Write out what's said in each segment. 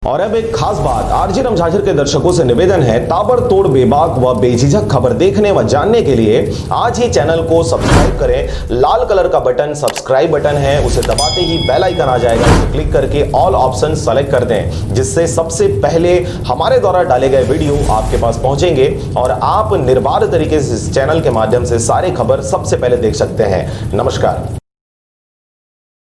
और अब एक खास बात, आरजे रमझाझर के दर्शकों से निवेदन है, ताबड़तोड़ बेबाक व बेझिझक खबर देखने व जानने के लिए आज ही चैनल को सब्सक्राइब करें। लाल कलर का बटन सब्सक्राइब बटन है, उसे दबाते ही बेल आइकन आ जाएगा, उसे क्लिक करके ऑल ऑप्शन सेलेक्ट कर दें, जिससे सबसे पहले हमारे द्वारा डाले गए वीडियो आपके पास पहुंचेंगे और आप निर्बाध तरीके से इस चैनल के माध्यम से सारी खबर सबसे पहले देख सकते हैं। नमस्कार।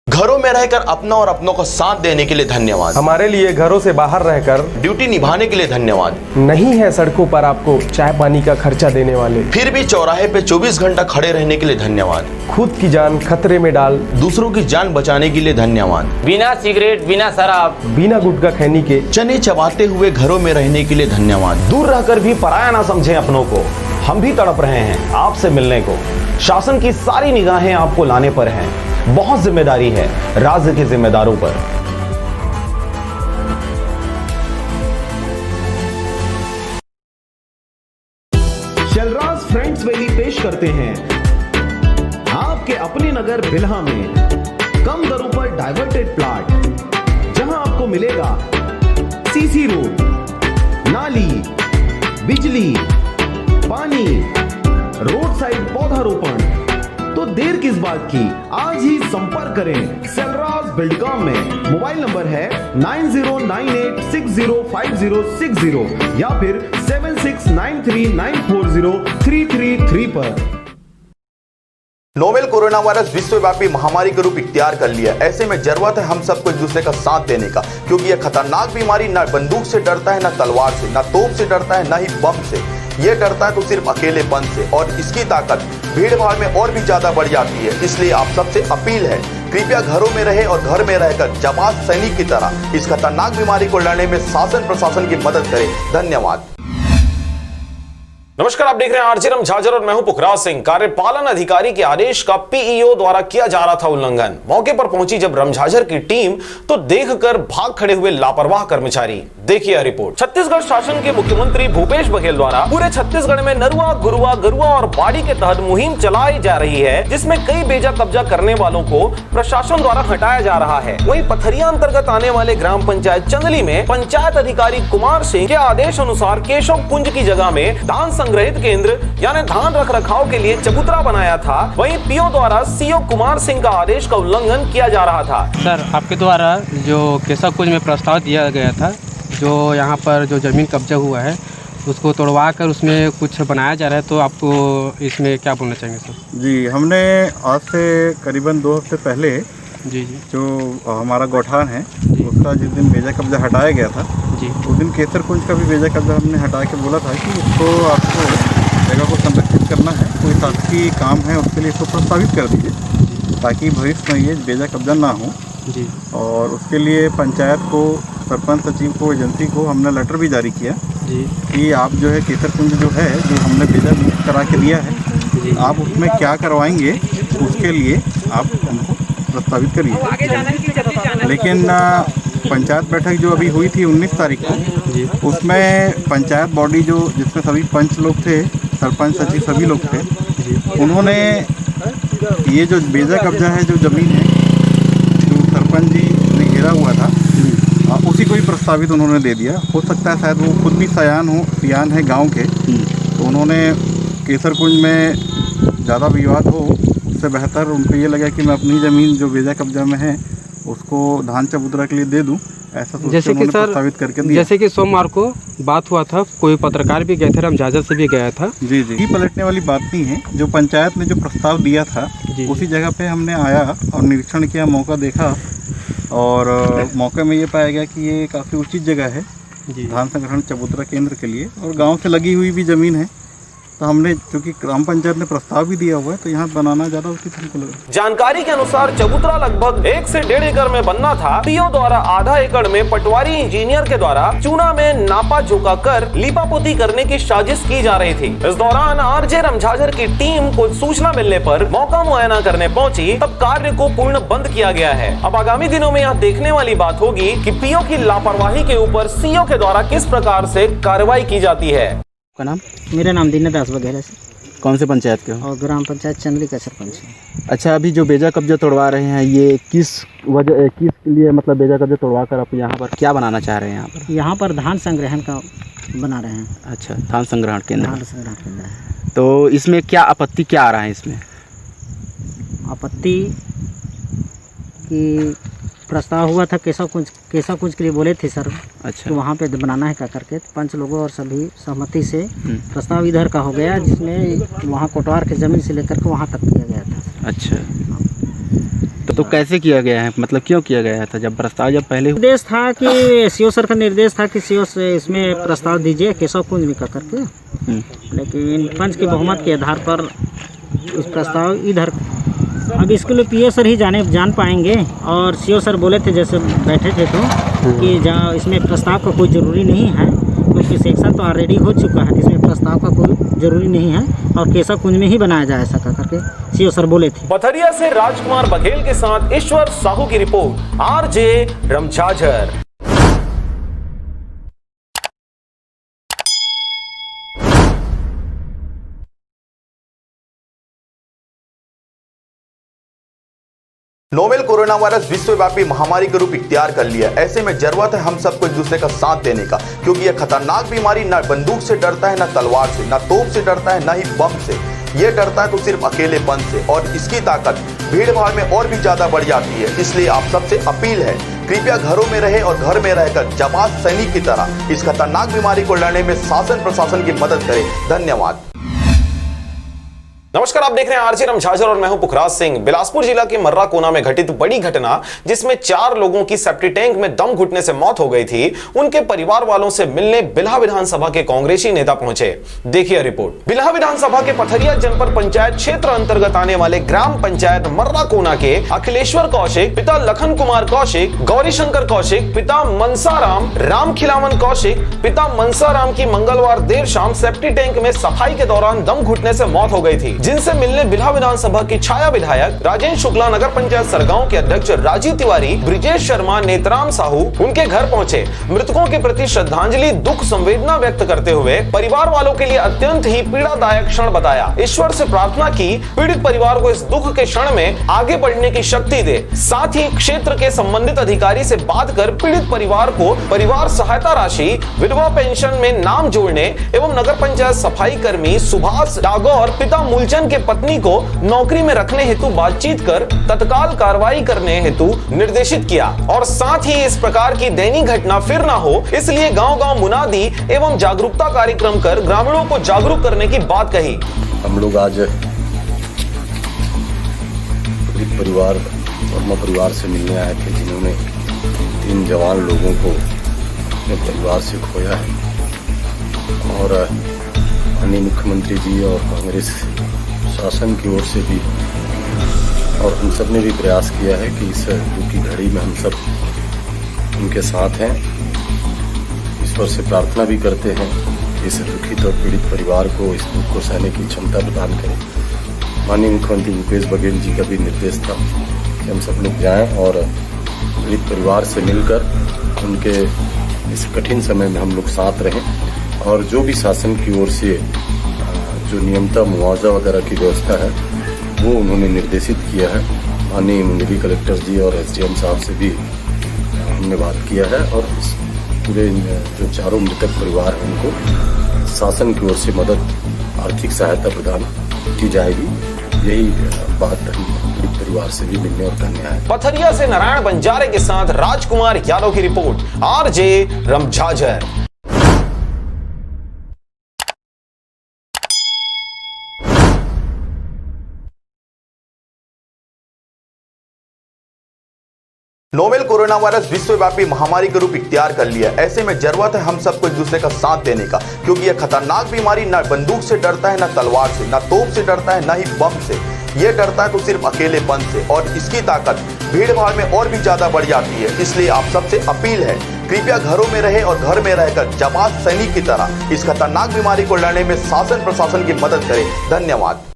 घरों में रहकर अपना और अपनों का साथ देने के लिए धन्यवाद। हमारे लिए घरों से बाहर रहकर ड्यूटी निभाने के लिए धन्यवाद। नहीं है सड़कों पर आपको चाय पानी का खर्चा देने वाले, फिर भी चौराहे पे 24 घंटा खड़े रहने के लिए धन्यवाद। खुद की जान खतरे में डाल दूसरों की जान बचाने के लिए धन्यवाद। बिना सिगरेट, बिना शराब, बिना गुटखा खैनी के चने चबाते हुए घरों में रहने के लिए धन्यवाद। दूर रहकर भी पराया ना समझें अपनों को, हम भी तड़प रहे हैं आपसे मिलने को। शासन की सारी निगाहें आपको लाने पर हैं, बहुत जिम्मेदारी है राज्य के जिम्मेदारों पर। शलराज फ्रेंड्स वैली पेश करते हैं आपके अपने नगर बिल्हा में कम दरों पर डाइवर्टेड प्लॉट, जहां आपको मिलेगा सीसी रोड, नाली, बिजली, पानी, रोड साइड पौधारोपण। तो देर किस बात की, आज ही संपर्क करें शलराज बिल्डकॉम में। मोबाइल नंबर है 9098605060 या फिर 7693940333 पर। नोवेल कोरोना वायरस विश्वव्यापी महामारी का रूप इख्तियार कर लिया। ऐसे में जरूरत है हम सबको एक दूसरे का साथ देने का, क्योंकि यह खतरनाक बीमारी न बंदूक से डरता है, न तलवार से, न तोप से डरता है, न ही बम से। ये डरता है तो सिर्फ अकेलेपन से, और इसकी ताकत भीड़ भाड़ में और भी ज्यादा बढ़ जाती है। इसलिए आप सबसे अपील है, कृपया घरों में रहे और घर में रहकर जाबाज सैनिक की तरह इस खतरनाक बीमारी को लड़ने में शासन प्रशासन की मदद करें। धन्यवाद। नमस्कार, आप देख रहे हैं आरजे रमझाझर और मैं हूं पुखराज सिंह। कार्यपालन अधिकारी के आदेश का पीईओ द्वारा किया जा रहा था उल्लंघन। मौके पर पहुंची जब रमझाझर की टीम तो देखकर भाग खड़े हुए लापरवाह कर्मचारी। देखिए रिपोर्ट। छत्तीसगढ़ शासन के मुख्यमंत्री भूपेश बघेल द्वारा पूरे छत्तीसगढ़ में नरुआ, गुरुआ, गरुआ और बाड़ी के तहत मुहिम चलाई जा रही है, जिसमें कई बेजा कब्जा करने वालों को प्रशासन द्वारा हटाया जा रहा है। वहीं पथरिया अंतर्गत आने वाले ग्राम पंचायत चंदली में पंचायत अधिकारी कुमार सिंह के आदेश अनुसार केशव कुंज की जगह में धान संग्रहित केंद्र यानी धान रख रखाव के लिए चबूतरा बनाया था। वहीं पीओ द्वारा सीओ कुमार सिंह का आदेश का उल्लंघन किया जा रहा था। सर, आपके द्वारा जो केशव कुंज में प्रस्ताव दिया गया था, जो यहाँ पर जो जमीन कब्जा हुआ है उसको तोड़वा कर उसमें कुछ बनाया जा रहा है, तो आपको इसमें क्या बोलना चाहेंगे सर? जी, हमने आज से करीबन 2 हफ्ते पहले जी जो हमारा गौठान है उसका जिस दिन बेजा कब्जा हटाया गया था जी, उस दिन केसर कुंज का भी बेजा कब्जा हमने हटा के बोला था कि इसको आपको जगह को संरक्षित करना है, कोई शासकीय काम है उसके लिए इसको प्रस्तावित कर दीजिए ताकि भविष्य में ये बेजा कब्जा ना हो जी। और उसके लिए पंचायत को, सरपंच सचिव को, एजेंसी को हमने लेटर भी जारी किया जी कि आप जो है केसर कुंज जो है जो हमने बेजा मुक्त करा के दिया है, आप उसमें क्या करवाएंगे उसके लिए आप हमको प्रस्तावित करिए। लेकिन पंचायत बैठक जो अभी हुई थी 19 तारीख को, उसमें पंचायत बॉडी जो जिसमें सभी पंच लोग थे, सरपंच सचिव सभी लोग थे, उन्होंने ये जो बेजा कब्जा है जो ज़मीन है जो सरपंच जी ने घेरा हुआ था उसी को ही प्रस्तावित उन्होंने दे दिया। हो सकता है शायद वो खुद भी सियान है गाँव के, तो उन्होंने केसर कुंज में ज़्यादा विवाद हो उससे बेहतर उनको ये लगा कि मैं अपनी ज़मीन जो बेजा कब्जा में है उसको धान चबूतरा के लिए दे दूं, ऐसा सोच के उन्होंने प्रस्तावित करके दिया। जैसे कि सोमवार को बात हुआ था, कोई पत्रकार भी गए थे, रमझाझर से भी गया था। जी जी, ये पलटने वाली बात नहीं है। जो पंचायत ने जो प्रस्ताव दिया था उसी जगह पे हमने आया और निरीक्षण किया, मौका देखा और मौके में ये पाया गया कि ये काफ़ी उचित जगह है धान संग्रहण चबूतरा केंद्र के लिए और गाँव से लगी हुई भी ज़मीन है। तो हमने, क्योंकि ग्राम पंचायत ने प्रस्ताव भी दिया हुआ है, तो यहाँ बनाना ज्यादा उचित हमको लगा। जानकारी के अनुसार चबूतरा लगभग 1 से 1.5 एकड़ में बनना था। पीओ द्वारा आधा एकड़ में पटवारी इंजीनियर के द्वारा चूना में नापा जोखा कर लीपापोती करने की साजिश की जा रही थी। इस दौरान आरजे रमझाझर की टीम को सूचना मिलने पर मौका मुआयना करने पहुंची, तब कार्य को पूर्ण बंद किया गया है। अब आगामी दिनों में यहाँ देखने वाली बात होगी कि पीओ की लापरवाही के ऊपर सीओ के द्वारा किस प्रकार से कार्रवाई की जाती है। का नाम? मेरा नाम दीना दास वगैरह से। कौन से पंचायत के हो? और ग्राम पंचायत चंदली का सरपंच है। अच्छा, अभी जो बेजा कब्जा तोड़वा रहे हैं ये किस लिए मतलब बेजा कब्जा तोड़वा कर आप यहाँ पर क्या बनाना चाह रहे हैं? यहाँ पर धान संग्रहण का बना रहे हैं। अच्छा, धान संग्रहण केंद्र। धान संग्रहण केंद्र है। तो इसमें क्या आपत्ति क्या आ रहा है? इसमें आपत्ति की प्रस्ताव हुआ था केशव कुंज के लिए बोले थे सर। अच्छा, तो वहाँ पे बनाना है क्या करके 5 लोगों और सभी सहमति से प्रस्ताव इधर का हो गया, जिसमें वहाँ कोटवार की ज़मीन से लेकर के वहाँ तक किया गया था। अच्छा, तो कैसे किया गया है, मतलब क्यों किया गया था? जब पहले निर्देश था कि सीओ सर का निर्देश था कि सीओ से इसमें प्रस्ताव दीजिए केशव कुंज में का करके, लेकिन पंच के बहुमत के आधार पर इस प्रस्ताव इधर। अब इसके लिए पीओ सर ही जान पाएंगे। और सीओ सर बोले थे जैसे बैठे थे तो कि जहाँ इसमें प्रस्ताव का कोई ज़रूरी नहीं है, क्योंकि सेक्शन तो ऑलरेडी हो चुका है, इसमें प्रस्ताव का कोई ज़रूरी नहीं है और केशव कुंज में ही बनाया जाए ऐसा करके सीओ सर बोले थे। पथरिया से राजकुमार बघेल के साथ ईश्वर साहू की रिपोर्ट, RJ Ramjhajhar. Novel corona virus विश्वव्यापी महामारी का रूप इख्तियार कर लिया। ऐसे में जरूरत है हम सबको एक दूसरे का साथ देने का, क्योंकि यह खतरनाक बीमारी न बंदूक से डरता है, न तलवार से, न तोप से डरता है, न ही बम से। ये डरता है तो सिर्फ अकेलेपन से, और इसकी ताकत भीड़ भाड़ में और भी ज्यादा बढ़ जाती है। इसलिए आप सबसे अपील है, कृपया घरों में रहे और घर में रहकर जमात सैनिक की तरह इस खतरनाक बीमारी को लड़ने में शासन प्रशासन की मदद करें। धन्यवाद। नमस्कार, आप देख रहे हैं आरजे रमझाझर और मैं हूं पुखराज सिंह। बिलासपुर जिला के मर्रा कोना में घटित बड़ी घटना, जिसमें 4 लोगों की सेप्टी टैंक में दम घुटने से मौत हो गई थी, उनके परिवार वालों से मिलने बिल्हा विधानसभा के कांग्रेसी नेता पहुंचे। देखिए रिपोर्ट। बिल्हा विधानसभा के पथरिया जनपद पंचायत क्षेत्र अंतर्गत आने वाले ग्राम पंचायत मर्रा कोना के अखिलेश्वर कौशिक, पिता लखन कुमार कौशिक, गौरी शंकर कौशिक, पिता मनसाराम, राम खिलावन कौशिक, पिता मनसाराम की मंगलवार देर शाम सेप्टी टैंक में सफाई के दौरान दम घुटने से मौत हो गई थी, जिनसे मिलने बिल्हा विधानसभा की छाया विधायक राजेंद्र शुक्ला, नगर पंचायत सरगांव के अध्यक्ष राजीव तिवारी, ब्रिजेश शर्मा, नेत्राम साहू उनके घर पहुंचे। मृतकों के प्रति श्रद्धांजलि, दुख संवेदना व्यक्त करते हुए परिवार वालों के लिए अत्यंत ही पीड़ादायक क्षण बताया। ईश्वर से प्रार्थना की पीड़ित परिवार को इस दुख के क्षण में आगे बढ़ने की शक्ति दे। साथ ही क्षेत्र के संबंधित अधिकारी से बात कर पीड़ित परिवार को परिवार सहायता राशि, विधवा पेंशन में नाम जोड़ने एवं नगर पंचायत सफाई कर्मी सुभाष डागौर, पिता मूलचंद के पत्नी को नौकरी में रखने हेतु बातचीत कर तत्काल कार्रवाई करने हेतु निर्देशित किया। और साथ ही इस प्रकार की दैनिक घटना फिर ना हो, इसलिए गांव-गांव मुनादी एवं जागरूकता कार्यक्रम कर ग्रामीणों को जागरूक करने की बात कही। हम लोग आज परिवार वर्मा परिवार से मिलने आए थे, जिन्होंने 3 जवान लोगों को अपने परिवार से खोया है। और माननीय मुख्यमंत्री जी और कांग्रेस शासन की ओर से भी और हम सब ने भी प्रयास किया है कि इस दुख की घड़ी में हम सब उनके साथ हैं। ईश्वर से प्रार्थना भी करते हैं कि इस दुखित और पीड़ित परिवार को इस दुख को सहने की क्षमता प्रदान करें। माननीय मुख्यमंत्री भूपेश बघेल जी का भी निर्देश था कि हम सब लोग जाएं और पीड़ित परिवार से मिलकर उनके इस कठिन समय में हम लोग साथ रहें, और जो भी शासन की ओर से जो नियमता मुआवजा वगैरह की व्यवस्था है वो उन्होंने निर्देशित किया है। माननीय मंडलीय कलेक्टर जी और एसडीएम साहब से भी हमने बात किया है, और पूरे जो 4 मृतक परिवार हैं उनको शासन की ओर से मदद, आर्थिक सहायता प्रदान की जाएगी। यही बात हम परिवार से भी मिलने और करने आए। पथरिया से नारायण बंजारे के साथ राजकुमार यादव की रिपोर्ट, RJ Ramjhajhar. Novel corona virus विश्वव्यापी महामारी का रूप इख्तियार कर लिया। ऐसे में जरूरत है हम सबको एक दूसरे का साथ देने का, क्योंकि यह खतरनाक बीमारी न बंदूक से डरता है, न तलवार से, न तोप से डरता है, न ही बम से। ये डरता है तो सिर्फ अकेलेपन से, और इसकी ताकत भीड़ भाड़ में और भी ज्यादा बढ़ जाती है। इसलिए आप सबसे अपील है, कृपया घरों में रहे और घर में रहकर जमात सैनिक की तरह इस खतरनाक बीमारी को लड़ने में शासन प्रशासन की मदद करें। धन्यवाद।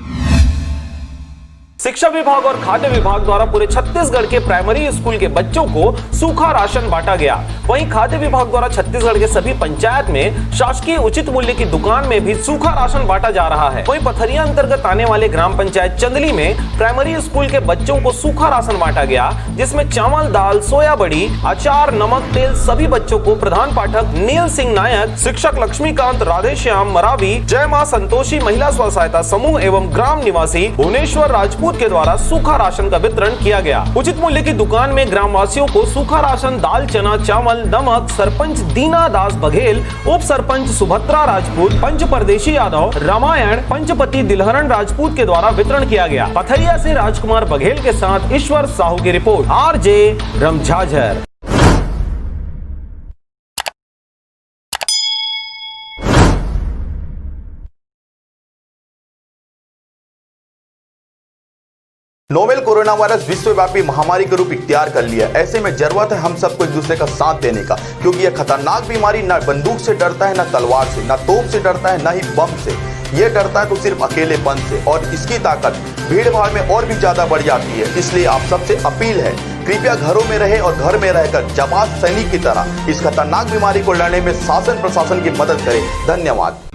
शिक्षा विभाग और खाद्य विभाग द्वारा पूरे छत्तीसगढ़ के प्राइमरी स्कूल के बच्चों को सूखा राशन बांटा गया। वहीं खाद्य विभाग द्वारा छत्तीसगढ़ के सभी पंचायत में शासकीय उचित मूल्य की दुकान में भी सूखा राशन बांटा जा रहा है। वहीं पथरिया अंतर्गत आने वाले ग्राम पंचायत चंदली में प्राइमरी स्कूल के बच्चों को सूखा राशन बांटा गया, जिसमें चावल, दाल, सोया बड़ी, अचार, नमक, तेल सभी बच्चों को प्रधान पाठक नील सिंह नायक, शिक्षक लक्ष्मीकांत, राधेश्याम मरावी, जय मां संतोषी महिला स्व सहायता समूह एवं ग्राम निवासी भुवनेश्वर राजपूत के द्वारा सूखा राशन का वितरण किया गया। उचित मूल्य की दुकान में ग्राम वासियों को सूखा राशन, दाल, चना, चावल, नमक सरपंच दीना दास बघेल, उप सरपंच सुभद्रा राजपूत, पंच परदेशी यादव, रामायण, पंचपति दिलहरण राजपूत के द्वारा वितरण किया गया। पथरिया से राजकुमार बघेल के साथ ईश्वर साहू की रिपोर्ट, RJ Ramjhajhar. Novel corona virus विश्वव्यापी महामारी का रूप इख्तियार कर लिया। ऐसे में जरूरत है हम सबको एक दूसरे का साथ देने का, क्योंकि यह खतरनाक बीमारी न बंदूक से डरता है, न तलवार से, न तोप से डरता है, न ही बम से। ये डरता है तो सिर्फ अकेलेपन से, और इसकी ताकत भीड़ भाड़ में और भी ज्यादा बढ़ जाती है। इसलिए आप सबसे अपील है, कृपया घरों में रहे और घर में रहकर जाबाज सैनिक की तरह इस खतरनाक बीमारी को लड़ने में शासन प्रशासन की मदद करें। धन्यवाद।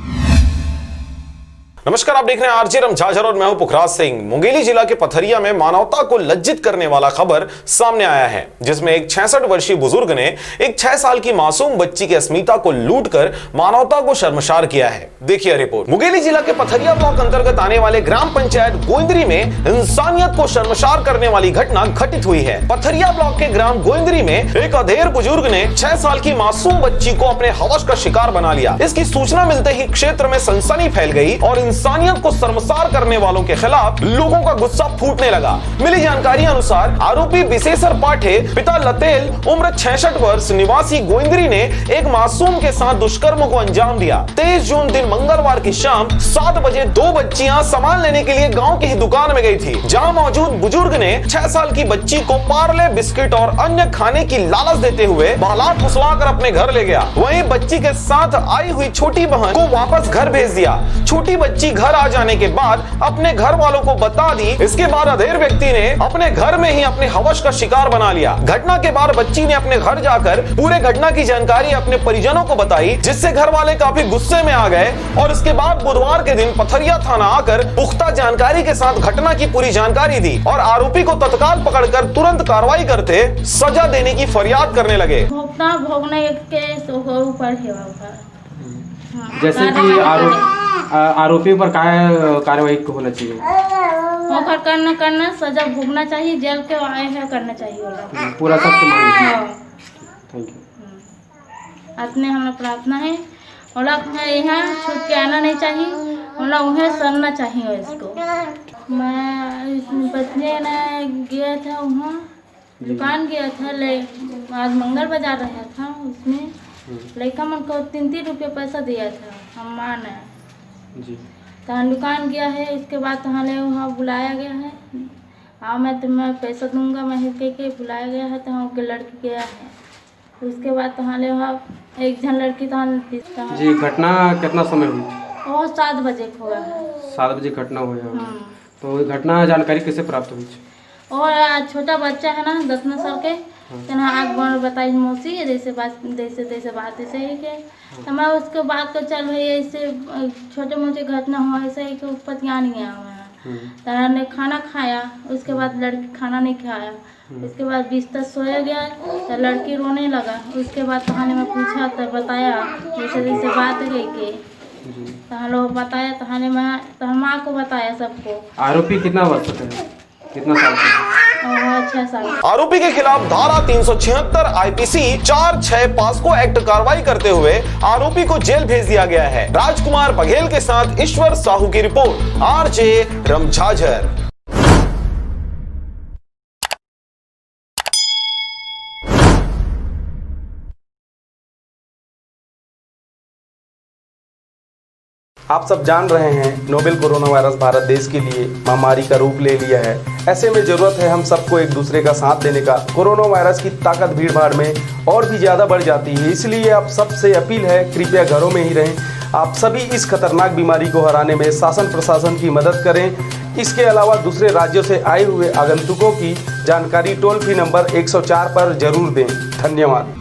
नमस्कार, आप देख रहे हैं RJ रमझाझर और मैं हूं पुखराज सिंह। मुंगेली जिला के पथरिया में मानवता को लज्जित करने वाला खबर सामने आया है, जिसमें एक 66 वर्षीय बुजुर्ग ने एक 6 साल की मासूम बच्ची की अस्मिता को लूटकर मानवता को शर्मसार किया है। देखिए रिपोर्ट। मुंगेली जिला के पथरिया ब्लॉक अंतर्गत आने वाले ग्राम पंचायत गोइंदरी में इंसानियत को शर्मसार करने वाली घटना घटित हुई है। पथरिया ब्लॉक के ग्राम गोइंदरी में एक अधेड़ बुजुर्ग ने 6 साल की मासूम बच्ची को अपने हवस का शिकार बना लिया। इसकी सूचना मिलते ही क्षेत्र में सनसनी फैल गई और इंसानियत को शर्मसार करने वालों के खिलाफ लोगों का गुस्सा फूटने लगा। मिली जानकारी अनुसार आरोपी विशेषर पाठे पिता लतेल उम्र 66 वर्ष निवासी गोइंदरी ने एक मासूम के साथ दुष्कर्म को अंजाम दिया। 23 जून दिन मंगलवार की शाम 7 बजे 2 बच्चियां सामान लेने के लिए गांव की ही दुकान में गई थी, जहां मौजूद बुजुर्ग ने 6 साल की बच्ची को पार्ले, बिस्किट और अन्य खाने की लालच देते हुए बहला फुसलाकर अपने घर ले गया। वहीं बच्ची के साथ आई हुई छोटी बहन को वापस घर भेज दिया। छोटी बच्ची घर आ जाने के बाद अपने घर वालों को बता दी। इसके बाद अधेड़ व्यक्ति ने अपने घर में ही अपने हवस का शिकार बना लिया। घटना के बाद बच्ची ने अपने घर जाकर पूरे घटना की जानकारी अपने परिजनों को बताई, जिससे घर वाले काफी गुस्से में आ गए और इसके बाद बुधवार के दिन पथरिया थाना आकर पुख्ता जानकारी के साथ घटना की पूरी जानकारी दी और आरोपी को तत्काल पकड़कर तुरंत कार्रवाई करते सजा देने की फरियाद करने लगे। भोगने के ऊपर जैसे कि आरोपी पर कार्रवाई होना चाहिए, होकर करना सजा भोगना चाहिए, जेल के आए हैं करना चाहिए पूरा सब मांग। Thank you. अपने हमें प्रार्थना है, हम लोग यहाँ छूट के आना नहीं चाहिए, हम लोग उन्हें सरना चाहिए इसको। मैं बचने न गया था, वहाँ दुकान गया था, आज मंगल बाजार रहा था, उसमें लड़का मन को 3-3 रुपये पैसा दिया था, हम माने जी। तहाँ दुकान गया है, इसके बाद तहाँ ले वहाँ बुलाया गया है, हाँ मैं तुम्हें पैसा दूंगा, मैं के बुलाया गया है, तहाँ के लड़की गया है। उसके बाद तहाँ ले वहाँ एक जन लड़की तहाँ जी। घटना कितना समय हुई? वो 7 बजे हुआ है। 7 बजे घटना हुई है। तो घटना जानकारी कैसे प्राप्त हुई? और छोटा बच्चा है ना 10 साल के, तना आग बन बताई मौसी जैसे बात ऐसे ही के, तो मैं उसके बाद तो चल भाई ऐसे छोटे मोटे घटना हुआ ऐसे ही के ऊपर ध्यान गया हुआ। तना ने खाना खाया, उसके बाद लड़की खाना नहीं खाया, उसके बाद बिस्तर सोया गया, तो लड़की रोने लगा। उसके बाद कहानी में पूछा तो बताया जैसे बात गई के, तो लोग बताया, तो माँ को बताया सबको। आरोपी कितना वर्ष का है, कितना साल का? 6 साल। आरोपी के खिलाफ धारा 376 IPC 4-6 पास्को एक्ट कार्रवाई करते हुए आरोपी को जेल भेज दिया गया है। राजकुमार बघेल के साथ ईश्वर साहू की रिपोर्ट, RJ रमझाझर। आप सब जान रहे हैं नोवेल कोरोना वायरस भारत देश के लिए महामारी का रूप ले लिया है। ऐसे में जरूरत है हम सबको एक दूसरे का साथ देने का। कोरोना वायरस की ताकत भीड़ भाड़ में और भी ज़्यादा बढ़ जाती है, इसलिए आप सबसे अपील है कृपया घरों में ही रहें, आप सभी इस खतरनाक बीमारी को हराने में शासन प्रशासन की मदद करें। इसके अलावा दूसरे राज्यों से आए हुए आगंतुकों की जानकारी टोल फ्री नंबर 104 पर जरूर दें। धन्यवाद।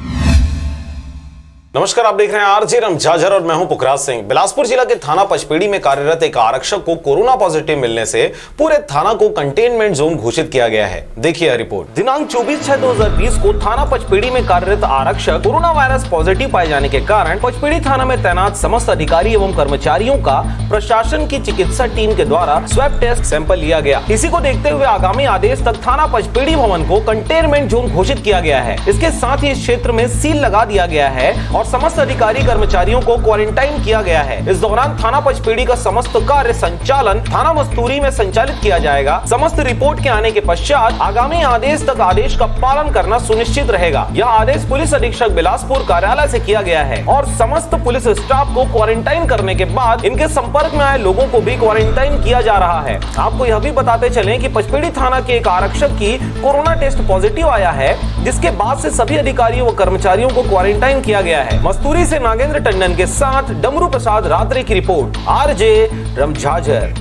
नमस्कार, आप देख रहे हैं आरजे रमझाझर और मैं हूं पुखराज सिंह। बिलासपुर जिला के थाना पचपेड़ी में कार्यरत एक आरक्षक को कोरोना पॉजिटिव मिलने से पूरे थाना को कंटेनमेंट जोन घोषित किया गया है। देखिए यह रिपोर्ट। दिनांक 24/6/2020 को थाना पचपेड़ी में कार्यरत आरक्षक कोरोना वायरस पॉजिटिव पाए जाने के कारण पचपेड़ी थाना में तैनात समस्त अधिकारी एवं कर्मचारियों का प्रशासन की चिकित्सा टीम के द्वारा स्वैब टेस्ट सैंपल लिया गया। इसी को देखते हुए आगामी आदेश तक थाना पचपेड़ी भवन को कंटेनमेंट जोन घोषित किया गया है। इसके साथ ही इस क्षेत्र में सील लगा दिया गया है और समस्त अधिकारी कर्मचारियों को क्वारंटाइन किया गया है। इस दौरान थाना पचपेड़ी का समस्त कार्य संचालन थाना मस्तूरी में संचालित किया जाएगा। समस्त रिपोर्ट के आने के पश्चात आगामी आदेश तक आदेश का पालन करना सुनिश्चित रहेगा। यह आदेश पुलिस अधीक्षक बिलासपुर कार्यालय से किया गया है और समस्त पुलिस स्टाफ को क्वारंटाइन करने के बाद इनके संपर्क में आए लोगों को भी क्वारंटाइन किया जा रहा है। आपको यह भी बताते चलें कि पचपेड़ी थाना के एक आरक्षक की कोरोना टेस्ट पॉजिटिव आया है, जिसके बाद से सभी अधिकारियों व कर्मचारियों को क्वारंटाइन किया गया है। मस्तूरी से नागेंद्र टंडन के साथ डमरू प्रसाद रात्रि की रिपोर्ट, आरजे रमझाझर।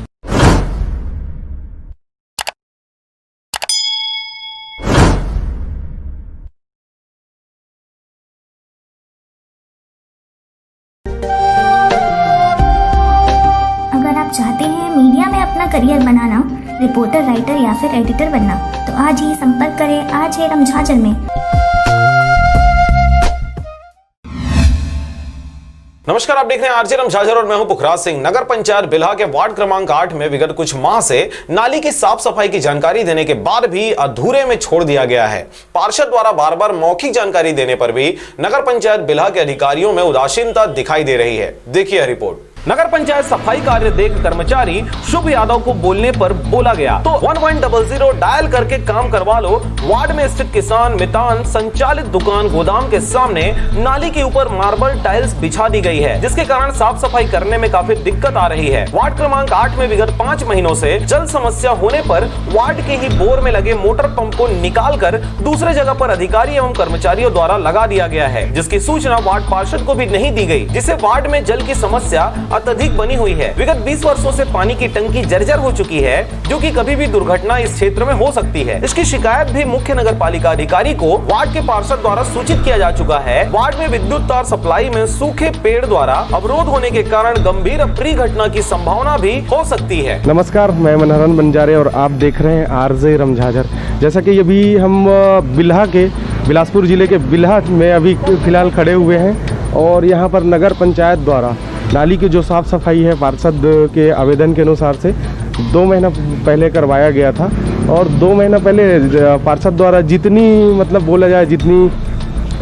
अगर आप चाहते हैं मीडिया में अपना करियर बनाना, रिपोर्टर, राइटर या फिर एडिटर बनना, तो आज ही संपर्क करें आरजे रमझाझर में। नमस्कार, आप देख रहे हैं आरजे रमझाझर और मैं हूं पुखराज सिंह। नगर पंचायत बिल्हा के वार्ड क्रमांक 8 में विगत कुछ माह से नाली की साफ सफाई की जानकारी देने के बाद भी अधूरे में छोड़ दिया गया है। पार्षद द्वारा बार बार मौखिक जानकारी देने पर भी नगर पंचायत बिल्हा के अधिकारियों में उदासीनता दिखाई दे रही है। देखिए रिपोर्ट। नगर पंचायत सफाई कार्य देख कर्मचारी शुभ यादव को बोलने पर बोला गया तो 1100 डायल करके काम करवा लो। वार्ड में स्थित किसान मितान संचालित दुकान गोदाम के सामने नाली के ऊपर मार्बल टाइल्स बिछा दी गई है, जिसके कारण साफ सफाई करने में काफी दिक्कत आ रही है। वार्ड क्रमांक 8 में विगत 5 महीनों से जल समस्या होने पर वार्ड के ही बोर में लगे मोटर पंप को निकाल कर दूसरे जगह पर अधिकारी एवं कर्मचारियों द्वारा लगा दिया गया है, जिसकी सूचना वार्ड पार्षद को भी नहीं दी गई, जिससे वार्ड में जल की समस्या अत्यधिक बनी हुई है। विगत 20 वर्षों से पानी की टंकी जर्जर हो चुकी है, जो कि कभी भी दुर्घटना इस क्षेत्र में हो सकती है। इसकी शिकायत भी मुख्य नगर पालिका अधिकारी को वार्ड के पार्षद द्वारा सूचित किया जा चुका है। वार्ड में विद्युत तार सप्लाई में सूखे पेड़ द्वारा अवरोध होने के कारण गंभीर अप्रिय घटना की संभावना भी हो सकती है। नमस्कार, मैं मनोहरन बंजारे और आप देख रहे हैं आरजे रमझाझर। जैसा कि अभी हम बिल्हा के बिलासपुर जिले के बिल्हा में अभी फिलहाल खड़े हुए हैं और यहाँ पर नगर पंचायत द्वारा नाली की जो साफ़ सफाई है पार्षद के आवेदन के अनुसार से 2 महीना पहले करवाया गया था और 2 महीना पहले पार्षद द्वारा जितनी मतलब बोला जाए जितनी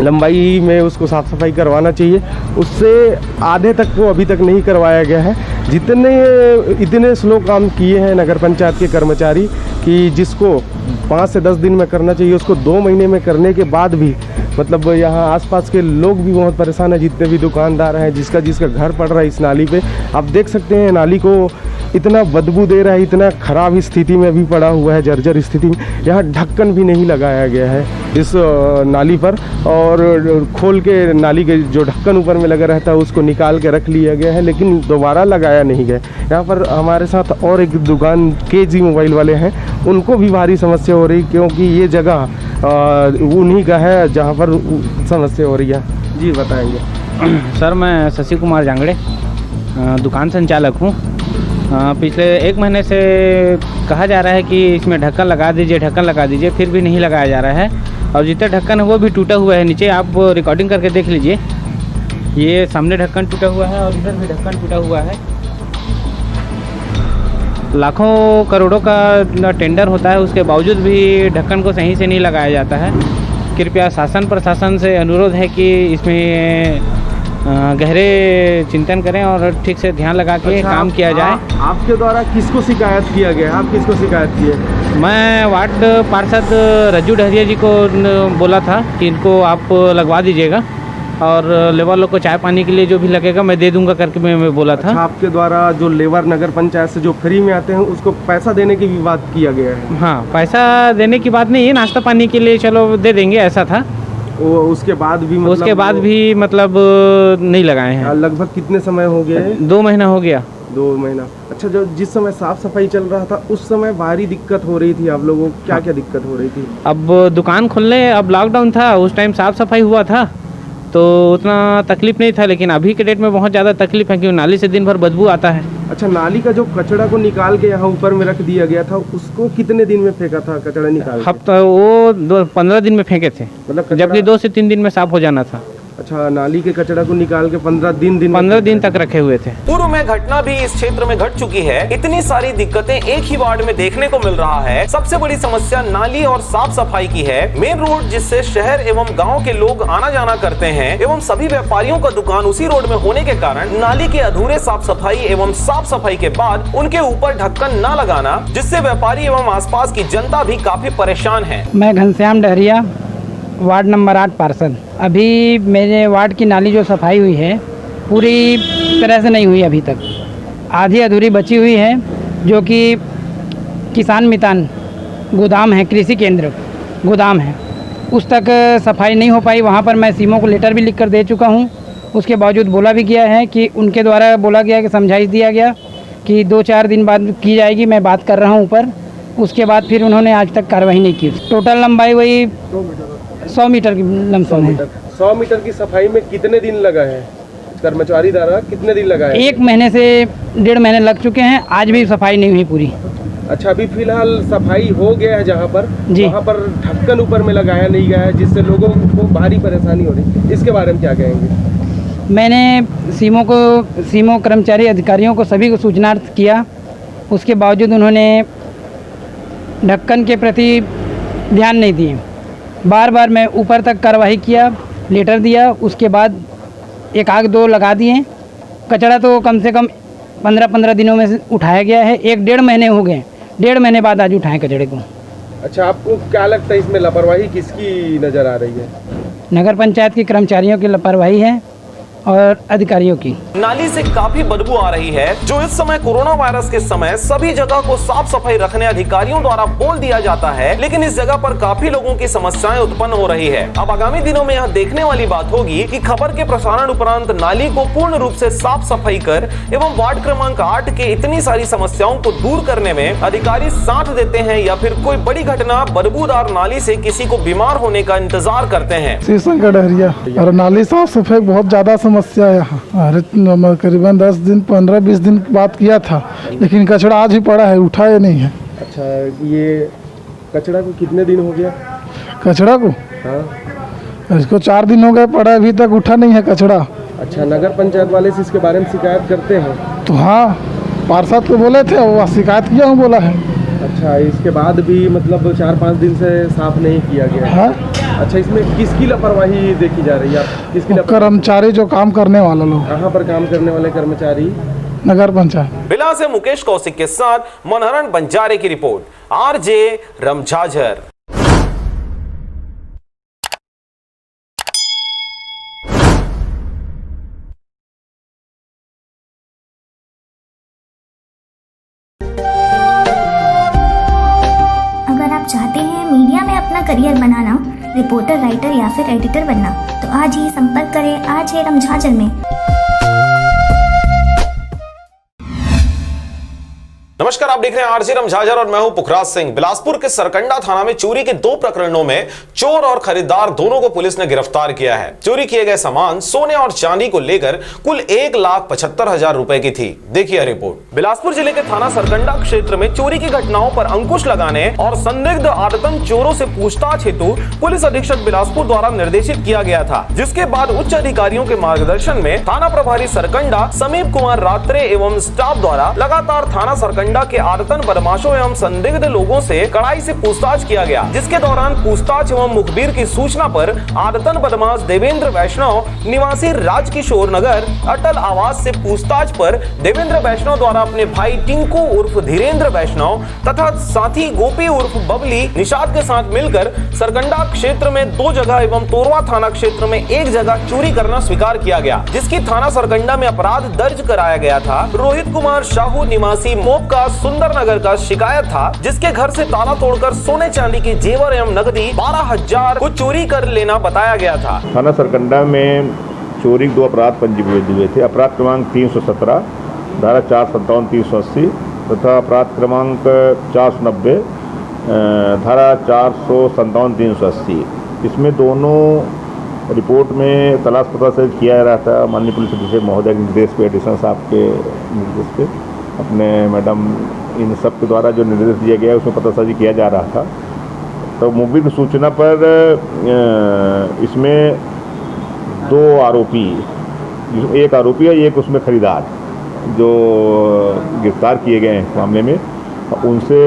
लंबाई में उसको साफ़ सफाई करवाना चाहिए उससे आधे तक को अभी तक नहीं करवाया गया है। इतने स्लो काम किए हैं नगर पंचायत के कर्मचारी कि जिसको 5 से 10 दिन में करना चाहिए उसको 2 महीने में करने के बाद भी मतलब यहाँ आसपास के लोग भी बहुत परेशान हैं, जितने भी दुकानदार हैं, जिसका घर पड़ रहा है इस नाली पे। आप देख सकते हैं नाली को इतना बदबू दे रहा है, इतना ख़राब स्थिति में भी पड़ा हुआ है, जर्जर स्थिति में। यहाँ ढक्कन भी नहीं लगाया गया है इस नाली पर और खोल के नाली के जो ढक्कन ऊपर में लगा रहता है उसको निकाल के रख लिया गया है, लेकिन दोबारा लगाया नहीं गया। यहाँ पर हमारे साथ और एक दुकान KG मोबाइल वाले हैं, उनको भी भारी समस्या हो रही क्योंकि ये जगह उन्हीं का है जहाँ पर समस्या हो रही है। जी बताएंगे। सर, मैं शशि कुमार जांगड़े दुकान संचालक हूँ। पिछले 1 महीने से कहा जा रहा है कि इसमें ढक्कन लगा दीजिए, फिर भी नहीं लगाया जा रहा है और जितना ढक्कन है वो भी टूटा हुआ है। नीचे आप रिकॉर्डिंग करके देख लीजिए, ये सामने ढक्कन टूटा हुआ है और इधर भी ढक्कन टूटा हुआ है। लाखों करोड़ों का टेंडर होता है, उसके बावजूद भी ढक्कन को सही से नहीं लगाया जाता है। कृपया शासन प्रशासन से अनुरोध है कि इसमें गहरे चिंतन करें और ठीक से ध्यान लगा के काम किया जाए। आपके द्वारा किसको शिकायत किया गया? आप किसको शिकायत किए? मैं वार्ड पार्षद रज्जू डहरिया जी को बोला था कि इनको आप लगवा दीजिएगा और लेबर लोग को चाय पानी के लिए जो भी लगेगा मैं दे दूंगा करके मैं बोला था। आपके द्वारा जो लेबर नगर पंचायत से जो फ्री में आते हैं उसको पैसा देने की भी बात किया गया है? हाँ, पैसा देने की बात नहीं है, नाश्ता पानी के लिए चलो दे देंगे ऐसा था। उसके बाद भी मतलब उसके बाद भी मतलब नहीं लगाए हैं। लगभग कितने समय हो गए? 2 महीना हो गया। 2 महीना। अच्छा, जो जिस समय साफ सफाई चल रहा था उस समय भारी दिक्कत हो रही थी आप लोगों को, क्या क्या दिक्कत हो रही थी? अब दुकान खुलने, अब लॉकडाउन था, उस टाइम साफ सफाई हुआ था तो उतना तकलीफ नहीं था, लेकिन अभी के डेट में बहुत ज़्यादा तकलीफ है क्योंकि नाली से दिन भर बदबू आता है। अच्छा, नाली का जो कचरा को निकाल के यहाँ ऊपर में रख दिया गया था, उसको कितने दिन में फेंका था कचरा निकाल? हफ्ता, वो 15 दिन में फेंके थे, मतलब जबकि 2 से 3 दिन में साफ हो जाना था। अच्छा, नाली के कचरा को निकाल के 15 दिन तक रखे हुए थे। पूर्व में घटना भी इस क्षेत्र में घट चुकी है। इतनी सारी दिक्कतें एक ही वार्ड में देखने को मिल रहा है। सबसे बड़ी समस्या नाली और साफ सफाई की है। मेन रोड जिससे शहर एवं गांव के लोग आना जाना करते हैं एवं सभी व्यापारियों का दुकान उसी रोड में होने के कारण नाली के अधूरे साफ सफाई एवं साफ सफाई के बाद उनके ऊपर ढक्कन न लगाना, जिससे व्यापारी एवं आसपास की जनता भी काफी परेशान है। मैं घनश्याम डहरिया, वार्ड नंबर 8 पार्षद। अभी मेरे वार्ड की नाली जो सफाई हुई है पूरी तरह से नहीं हुई, अभी तक आधी अधूरी बची हुई है, जो कि किसान मितान गोदाम है, कृषि केंद्र गोदाम है, उस तक सफाई नहीं हो पाई। वहाँ पर मैं सीमो को लेटर भी लिख कर दे चुका हूँ। उसके बावजूद बोला भी गया है कि उनके द्वारा बोला गया कि समझाइश दिया गया कि 2-4 दिन बाद की जाएगी, मैं बात कर रहा हूँ ऊपर। उसके बाद फिर उन्होंने आज तक कार्रवाई नहीं की। टोटल लंबाई वही 100 मीटर की लमसम है। 100 मीटर की सफाई में कितने दिन लगा है कर्मचारी द्वारा, कितने दिन लगा है? 1 महीने से 1.5 महीने लग चुके हैं, आज भी सफाई नहीं हुई पूरी। अच्छा, अभी फिलहाल सफाई हो गया है जहाँ पर जी, वहाँ पर ढक्कन ऊपर में लगाया नहीं गया है, जिससे लोगों को भारी परेशानी हो रही। इसके बारे में क्या कहेंगे? मैंने सीमो कर्मचारी अधिकारियों को सभी को सूचना किया, उसके बावजूद उन्होंने ढक्कन के प्रति ध्यान नहीं दिए। बार बार मैं ऊपर तक कार्रवाई किया, लेटर दिया, उसके बाद 1-2 लगा दिए। कचरा तो कम से कम 15-15 दिनों में से उठाया गया है। 1-1.5 महीने हो गए, 1.5 महीने बाद आज उठाएं कचरे को। अच्छा, आपको क्या लगता है इसमें लापरवाही किसकी नज़र आ रही है? नगर पंचायत के कर्मचारियों की लापरवाही है और अधिकारियों की। नाली से काफी बदबू आ रही है, जो इस समय कोरोना वायरस के समय सभी जगह को साफ सफाई रखने अधिकारियों द्वारा बोल दिया जाता है, लेकिन इस जगह पर काफी लोगों की समस्याएं उत्पन्न हो रही है। अब आगामी दिनों में यह देखने वाली बात होगी कि खबर के प्रसारण उपरांत नाली को पूर्ण रूप से साफ सफाई कर एवं वार्ड क्रमांक 8 के इतनी सारी समस्याओं को दूर करने में अधिकारी साथ देते हैं या फिर कोई बड़ी घटना बदबूदार नाली से किसी को बीमार होने का इंतजार करते हैं। शिवशंकर डहरिया। और नाली साफ सफाई बहुत ज्यादा समस्या है यहाँ। करीबन 10 दिन 15-20 दिन बात किया था, लेकिन कचरा आज ही पड़ा है, उठाया नहीं है। अच्छा, ये कचरा को कितने दिन हो गया? कचरा को? हाँ, इसको 4 दिन हो गए पड़ा, अभी तक उठा नहीं है कचरा। अच्छा, नगर पंचायत वाले से इसके बारे में शिकायत करते हैं? तो हाँ, पार्षद को बोले थे, वो शिकायत किया हूँ बोला है। अच्छा, इसके बाद भी मतलब 4-5 दिन से साफ नहीं किया गया है? हाँ। अच्छा, इसमें किसकी लापरवाही देखी जा रही है? किसकी? कर्मचारी जो काम करने वाला लोग। कहाँ पर काम करने वाले कर्मचारी? नगर पंचायत। बिला से मुकेश कौशिक के साथ मनहरण बंजारे की रिपोर्ट, आरजे रमझाझर। अगर आप चाहते हैं मीडिया में अपना करियर बनाना, रिपोर्टर, राइटर या फिर एडिटर बनना, तो आज ही संपर्क करें आरजे रमझाझर में। नमस्कार, आप देख रहे हैं आरजे रमझाझर और मैं हूं पुखराज सिंह। बिलासपुर के सरकंडा थाना में चोरी के 2 प्रकरणों में चोर और खरीदार दोनों को पुलिस ने गिरफ्तार किया है। चोरी किए गए सामान सोने और चांदी को लेकर कुल 1,75,000 रुपए की थी। देखिए रिपोर्ट। बिलासपुर जिले के थाना सरकंडा क्षेत्र में चोरी की घटनाओं पर अंकुश लगाने और संदिग्ध आदतन चोरों से पूछताछ हेतु पुलिस अधीक्षक बिलासपुर द्वारा निर्देशित किया गया था, जिसके बाद उच्च अधिकारियों के मार्गदर्शन में थाना प्रभारी सरकंडा समीप कुमार रात्रे एवं स्टाफ द्वारा लगातार थाना सरकंडा के आदतन बदमाशों एवं संदिग्ध लोगों से कड़ाई से पूछताछ किया गया, जिसके दौरान पूछताछ एवं मुखबिर की सूचना पर आदतन बदमाश देवेंद्र वैष्णव निवासी राजकिशोर नगर अटल आवास से पूछताछ पर देवेंद्र वैष्णव द्वारा अपने भाई टिंकू उर्फ धीरेन्द्र वैष्णव तथा साथी गोपी उर्फ बबली निषाद के साथ मिलकर सरकंडा क्षेत्र में 2 जगह एवं तोरवा थाना क्षेत्र में 1 जगह चोरी करना स्वीकार किया गया, जिसकी थाना सरकंडा में अपराध दर्ज कराया गया था। रोहित कुमार साहू निवासी मोपका का सुंदर नगर का शिकायत था, जिसके घर से ताला तोड़कर सोने चांदी की जेवर एवं नकदी 12,000 को चोरी कर लेना बताया गया था। थाना सरकंडा में चोरी 2 अपराध पंजीबद्ध हुए थे। अपराध क्रमांक 317, धारा 457 380 तथा अपराध क्रमांक 490, धारा 457 380। इसमें दोनों रिपोर्ट में तलाश पता से किया जा रहा था। माननीय पुलिस अधीक्षक महोदय के निर्देश पे, एडिशनल साहब के निर्देश पे, अपने मैडम इन सब के द्वारा जो निर्देश दिया गया उसमें पतासाजी किया जा रहा था। तो मुखबिर सूचना पर इसमें 2 आरोपी, एक आरोपी है, एक उसमें खरीदार जो गिरफ्तार किए गए हैं मामले में, उनसे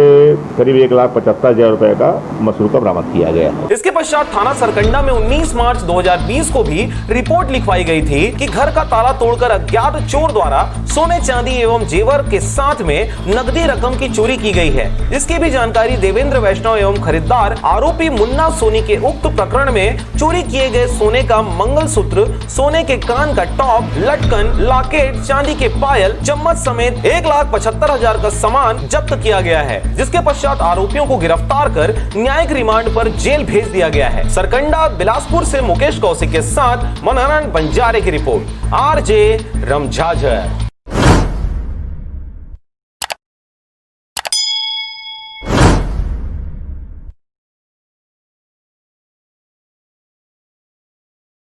करीब 1,75,000 रुपए का मसरूका बरामद किया गया। इसके पश्चात थाना सरकंडा में 19 मार्च 2020 को भी रिपोर्ट लिखवाई गई थी कि घर का ताला तोड़कर अज्ञात चोर द्वारा सोने चांदी एवं जेवर के साथ में नकदी रकम की चोरी की गई है। इसकी भी जानकारी देवेंद्र वैष्णव एवं खरीदार आरोपी मुन्ना सोनी के उक्त प्रकरण में चोरी किए गए सोने का मंगलसूत्र, सोने के कान का टॉप, लटकन, लॉकेट, चांदी के पायल, चम्मच समेत 1,75,000 का सामान जब्त किया गया है, जिसके पश्चात आरोपियों को गिरफ्तार कर न्यायिक रिमांड पर जेल भेज दिया गया है। सरकंडा बिलासपुर से मुकेश कौशिक के साथ मनहरन बंजारे की रिपोर्ट, आरजे रमझाझर।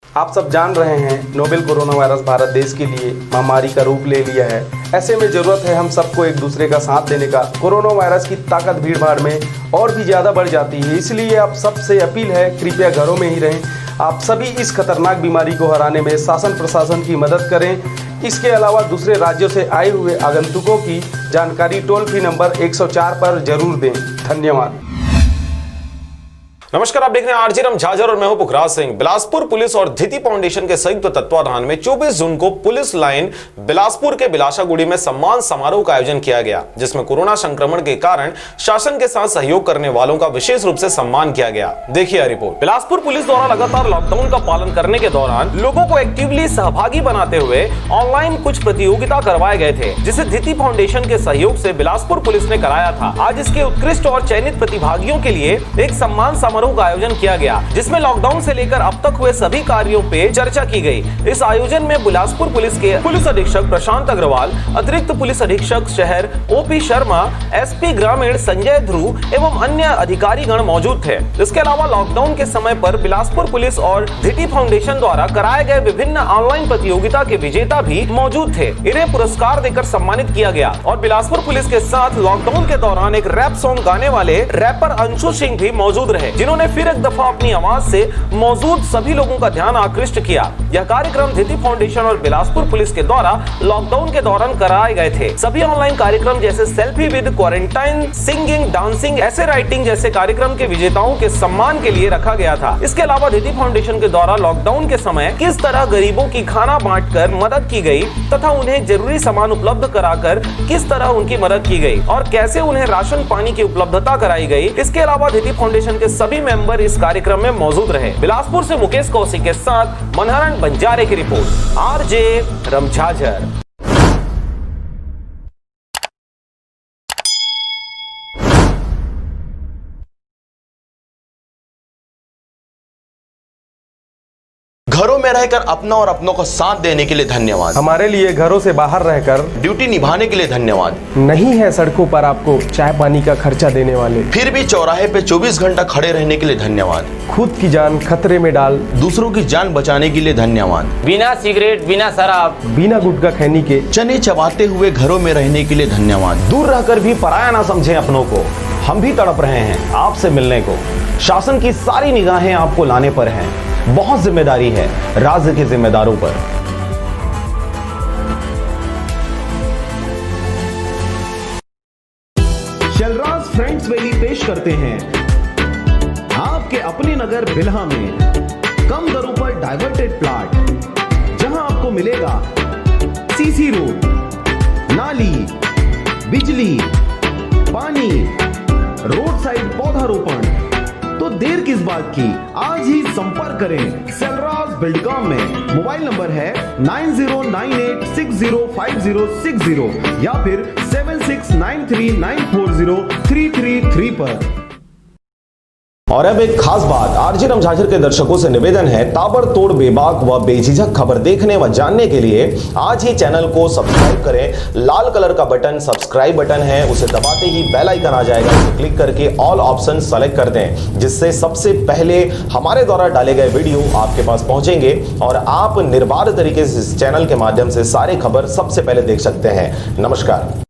आप सब जान रहे हैं नोवेल कोरोना वायरस भारत देश के लिए महामारी का रूप ले लिया है। ऐसे में जरूरत है हम सबको एक दूसरे का साथ देने का। कोरोना वायरस की ताकत भीड़ भाड़ में और भी ज़्यादा बढ़ जाती है, इसलिए आप सबसे अपील है कृपया घरों में ही रहें। आप सभी इस खतरनाक बीमारी को हराने में शासन प्रशासन की मदद करें। इसके अलावा दूसरे राज्यों से आए हुए आगंतुकों की जानकारी टोल फ्री नंबर 104 पर जरूर दें। धन्यवाद। नमस्कार, आप देख रहे हैं आरजे रमझाझर और मैं हूं पुखराज सिंह। बिलासपुर पुलिस और धीति फाउंडेशन के संयुक्त तत्वाधान में 24 जून को पुलिस लाइन बिलासपुर के बिलाशागुड़ी में सम्मान समारोह का आयोजन किया गया, जिसमें कोरोना संक्रमण के कारण शासन के साथ सहयोग करने वालों का विशेष रूप से सम्मान किया गया। देखिए रिपोर्ट। बिलासपुर पुलिस द्वारा लगातार लॉकडाउन का पालन करने के दौरान लोगों को एक्टिवली सहभागी बनाते हुए ऑनलाइन कुछ प्रतियोगिता करवाए गए थे, जिसे धीति फाउंडेशन के सहयोग से बिलासपुर पुलिस ने कराया था। आज इसके उत्कृष्ट और चयनित प्रतिभागियों के लिए एक सम्मान समारोह का आयोजन किया गया, जिसमें लॉकडाउन से लेकर अब तक हुए सभी कार्यों पे चर्चा की गई। इस आयोजन में बिलासपुर पुलिस के पुलिस अधीक्षक प्रशांत अग्रवाल, अतिरिक्त पुलिस अधीक्षक शहर ओपी शर्मा, एसपी ग्रामीण संजय ध्रुव एवं अन्य अधिकारीगण मौजूद थे। इसके अलावा लॉकडाउन के समय पर बिलासपुर पुलिस और धीति फाउंडेशन द्वारा कराए गए विभिन्न ऑनलाइन प्रतियोगिता के विजेता भी मौजूद थे। इन्हें पुरस्कार देकर सम्मानित किया गया और बिलासपुर पुलिस के साथ लॉकडाउन के दौरान एक रैप सॉन्ग गाने वाले रैपर अंशु सिंह भी मौजूद रहे, जिन्होंने फिर एक दफा अपनी आवाज से मौजूद सभी लोगों का ध्यान आकृष्ट किया। यह कार्यक्रम धीति फाउंडेशन और बिलासपुर पुलिस के द्वारा लॉकडाउन के दौरान कराए गए थे। सभी ऑनलाइन कार्यक्रम जैसे selfie with quarantine, singing, dancing, ऐसे राइटिंग जैसे कार्यक्रम के विजेताओं के सम्मान के लिए रखा गया था। इसके अलावा धीति फाउंडेशन के द्वारा लॉकडाउन के समय किस तरह गरीबों की खाना बांटकर मदद की गई तथा उन्हें जरूरी सामान उपलब्ध कराकर किस तरह उनकी मदद की गई और कैसे उन्हें राशन पानी की उपलब्धता कराई गई। इसके अलावा धीति फाउंडेशन के सभी मेंबर इस कार्यक्रम में मौजूद रहे। बिलासपुर से मुकेश कौशिक के साथ मनहरन बंजारे की रिपोर्ट, आरजे रमझाझर। घरों में रहकर अपना और अपनों को साथ देने के लिए धन्यवाद। हमारे लिए घरों से बाहर रहकर ड्यूटी निभाने के लिए धन्यवाद। नहीं है सड़कों पर आपको चाय पानी का खर्चा देने वाले, फिर भी चौराहे पे 24 घंटा खड़े रहने के लिए धन्यवाद। खुद की जान खतरे में डाल दूसरों की जान बचाने के लिए धन्यवाद। बिना सिगरेट, बिना शराब, बिना गुटखा खैनी के चने चबाते हुए घरों में रहने के लिए धन्यवाद। दूर रहकर भी पराया ना समझें अपनों को। हम भी तड़प रहे हैं आपसे मिलने को। शासन की सारी निगाहें आपको लाने पर हैं। बहुत जिम्मेदारी है राज्य के जिम्मेदारों पर। शलराज फ्रेंड्स वैली पेश करते हैं आपके अपने नगर बिल्हा में कम दरों पर डाइवर्टेड प्लॉट, जहां आपको मिलेगा सीसी रोड, नाली, बिजली, पानी, रोड साइड पौधारोपण। तो देर किस बात की, आज ही संपर्क करें सेलराज बिल्डकॉम में। मोबाइल नंबर है 9098605060 या फिर 7 7693940333 पर। और अब एक खास बात, आरजे रमझाझर के दर्शकों से निवेदन है, ताबड़तोड़ बेबाक व बेझिझक खबर देखने व जानने के लिए आज ही चैनल को सब्सक्राइब करें। लाल कलर का बटन सब्सक्राइब बटन है, उसे दबाते ही बेल आइकन आ जाएगा, उसे क्लिक करके ऑल ऑप्शन सेलेक्ट कर दें, जिससे सबसे पहले हमारे द्वारा डाले गए वीडियो आपके पास पहुंचेंगे और आप निर्बाध तरीके से इस चैनल के माध्यम से सारे खबर सबसे पहले देख सकते हैं। नमस्कार।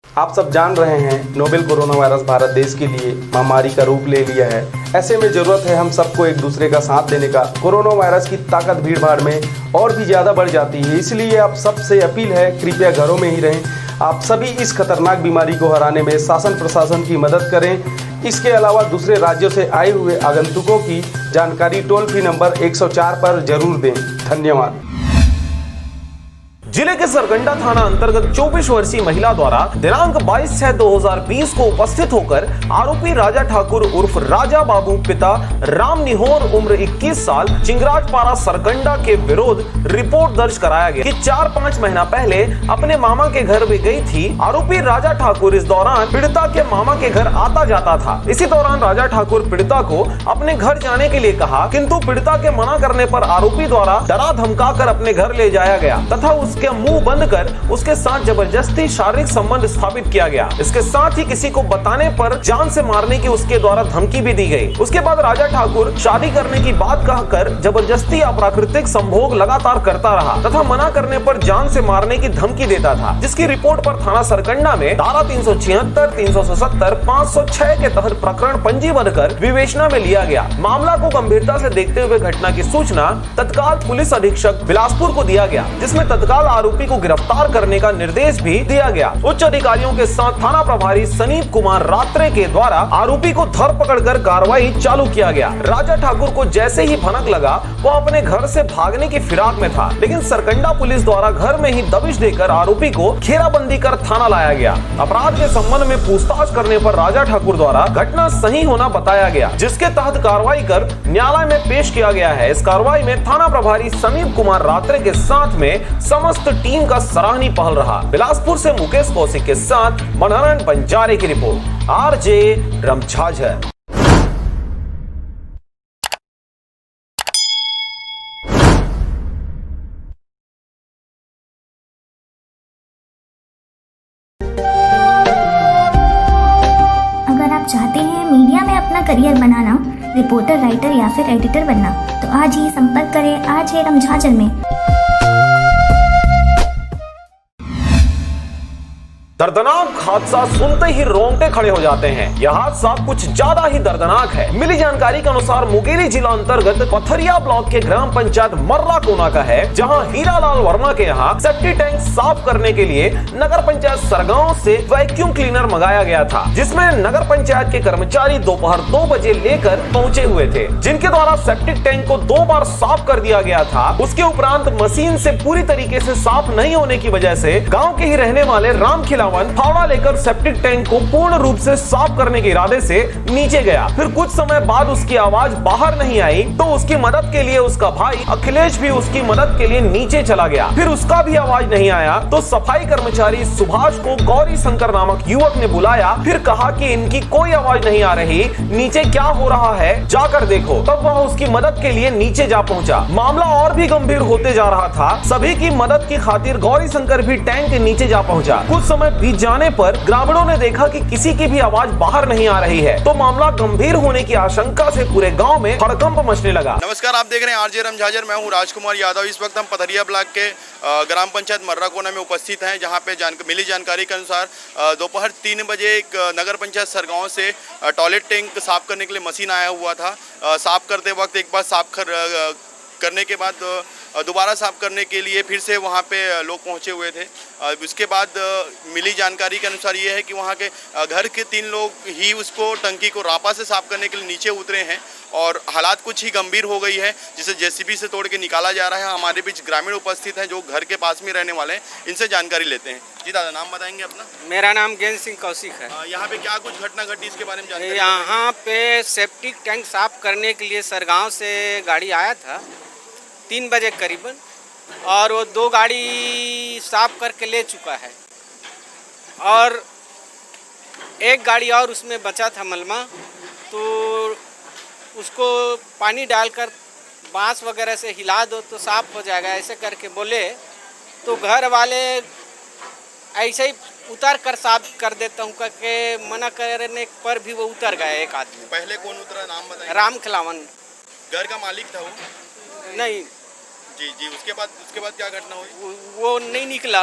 आप सब जान रहे हैं नोवेल कोरोना वायरस भारत देश के लिए महामारी का रूप ले लिया है। ऐसे में जरूरत है हम सबको एक दूसरे का साथ देने का। कोरोना वायरस की ताकत भीड़ भाड़ में और भी ज़्यादा बढ़ जाती है, इसलिए आप सबसे अपील है कृपया घरों में ही रहें। आप सभी इस खतरनाक बीमारी को हराने में शासन प्रशासन की मदद करें। इसके अलावा दूसरे राज्यों से आए हुए आगंतुकों की जानकारी टोल फ्री नंबर 104 पर जरूर दें। धन्यवाद। जिले के सरकंडा थाना अंतर्गत 24 वर्षीय महिला द्वारा दिनांक 22/6/2020 को उपस्थित होकर आरोपी राजा ठाकुर उर्फ राजा बाबू पिता राम निहोर उम्र 21 साल चिंगराजपारा सरकंडा के विरोध रिपोर्ट दर्ज कराया गया कि 4-5 महीना पहले अपने मामा के घर में गई थी। आरोपी राजा ठाकुर इस दौरान पीड़िता के मामा के घर आता जाता था। इसी दौरान राजा ठाकुर पीड़िता को अपने घर जाने के लिए कहा, किंतु पीड़िता के मना करने पर आरोपी द्वारा डरा धमका कर अपने घर ले जाया गया तथा उसके मुंह बंद कर उसके साथ जबरदस्ती शारीरिक संबंध स्थापित किया गया। इसके साथ ही किसी को बताने पर जान से मारने की उसके द्वारा धमकी भी दी गई। उसके बाद राजा ठाकुर शादी करने की बात कहकर जबरदस्ती अप्राकृतिक संभोग लगातार करता रहा तथा मना करने पर जान से मारने की धमकी देता था, जिसकी रिपोर्ट पर थाना सरकंडा में धारा 376, 377, 506 के तहत प्रकरण पंजीबद्ध कर विवेचना में लिया गया। मामला को गंभीरता से देखते हुए घटना की सूचना तत्काल पुलिस अधीक्षक बिलासपुर को दिया गया, जिसमें तत्काल आरोपी को गिरफ्तार करने का निर्देश भी दिया गया। उच्च अधिकारियों के साथ थाना प्रभारी सनीप कुमार रात्रे के द्वारा आरोपी को धरपकड़ कर कार्रवाई चालू किया गया। राजा ठाकुर को जैसे ही भनक लगा वो अपने घर से भागने की फिराक में था, लेकिन सरकंडा पुलिस द्वारा घर में ही दबिश देकर आरोपी को घेराबंदी कर थाना लाया गया। अपराध के संबंध में पूछताछ करने पर राजा ठाकुर द्वारा घटना सही होना बताया गया, जिसके तहत कार्रवाई कर न्यायालय में पेश किया गया है। इस कार्रवाई में थाना प्रभारी सनीप कुमार रात्रे के साथ में समस्त टीम का सराहनीय पहल रहा। बिलासपुर से मुकेश कौशिक के साथ मनोहरन बंजारे की रिपोर्ट, आरजे रमझाझर। अगर आप चाहते हैं मीडिया में अपना करियर बनाना, रिपोर्टर, राइटर या फिर एडिटर बनना, तो आज ही संपर्क करें आरजे रमझाझर में। दर्दनाक हादसा सुनते ही रोंगटे खड़े हो जाते हैं। यह हादसा कुछ ज्यादा ही दर्दनाक है। मिली जानकारी के अनुसार मुंगेरी जिला अंतर्गत पथरिया ब्लॉक के ग्राम पंचायत मर्रा कोना का है, जहां हीरालाल वर्मा के यहाँ सेप्टिक टैंक साफ करने के लिए नगर पंचायत सरगांव से वैक्यूम क्लीनर मंगाया गया था, जिसमें नगर पंचायत के कर्मचारी दोपहर 2 बजे लेकर पहुंचे हुए थे, जिनके द्वारा सेप्टिक टैंक को 2 बार साफ कर दिया गया था। उसके उपरांत मशीन से पूरी तरीके से साफ नहीं होने की वजह से गाँव के ही रहने वाले राम खिलावन फावड़ा लेकर सेप्टिक टैंक को पूर्ण रूप से साफ करने के इरादे से नीचे गया। फिर कुछ समय बाद उसकी आवाज बाहर नहीं आई तो उसकी मदद के लिए उसका भाई अखिलेश भी उसकी मदद के लिए नीचे चला गया। फिर उसका भी आवाज नहीं आया तो सफाई कर्मचारी सुभाष को गौरी शंकर नामक युवक ने बुलाया। फिर कहा कि इनकी कोई आवाज नहीं आ रही, नीचे क्या हो रहा है जाकर देखो। तब वह उसकी मदद के लिए नीचे जा पहुंचा। मामला और भी गंभीर होते जा रहा था। सभी की मदद की खातिर गौरी शंकर भी टैंक के नीचे जा पहुंचा। कुछ समय तक बीत जाने पर ग्रामीणों ने देखा कि किसी की भी आवाज बाहर नहीं आ रही है, तो मामला गंभीर होने की आशंका से पूरे गांव में हड़कंप मचने लगा। नमस्कार, आप देख रहे हैं आरजे रमझाझर। मैं हूं राजकुमार यादव। इस वक्त हम पथरिया ब्लॉक के ग्राम पंचायत मर्राकोना में उपस्थित हैं, जहां पे मिली जानकारी के अनुसार दोपहर 3 बजे एक नगर पंचायत सरगांव से टॉयलेट टैंक साफ करने के लिए मशीन आया हुआ था। साफ करते वक्त एक बार साफ करने के बाद दोबारा साफ करने के लिए फिर से वहाँ पे लोग पहुँचे हुए थे। उसके बाद मिली जानकारी के अनुसार ये है कि वहाँ के घर के 3 लोग ही उसको टंकी को रापा से साफ करने के लिए नीचे उतरे हैं और हालात कुछ ही गंभीर हो गई है, जिसे जेसीबी से तोड़ के निकाला जा रहा है। हमारे बीच ग्रामीण उपस्थित हैं जो घर के पास में रहने वाले हैं, इनसे जानकारी लेते हैं। जी दादा, नाम बताएंगे अपना? मेरा नाम ज्ञान सिंह कौशिक है। यहाँ पे क्या कुछ घटना घटी इसके बारे में जानकारी? यहाँ पे सेप्टिक टैंक साफ करने के लिए सरगांव से गाड़ी आया था 3 बजे करीबन, और वो 2 गाड़ी साफ करके ले चुका है और एक गाड़ी और उसमें बचा था मलमा, तो उसको पानी डालकर बांस वगैरह से हिला दो तो साफ हो जाएगा, ऐसे करके बोले। तो घर वाले ऐसे ही उतर कर साफ कर देता हूँ करके मना करने पर भी वो उतर गया एक आदमी। पहले कौन उतरा, नाम बताइए? राम खिलावन। घर का मालिक था वो? नहीं जी जी। उसके बाद क्या घटना हुई? वो नहीं निकला,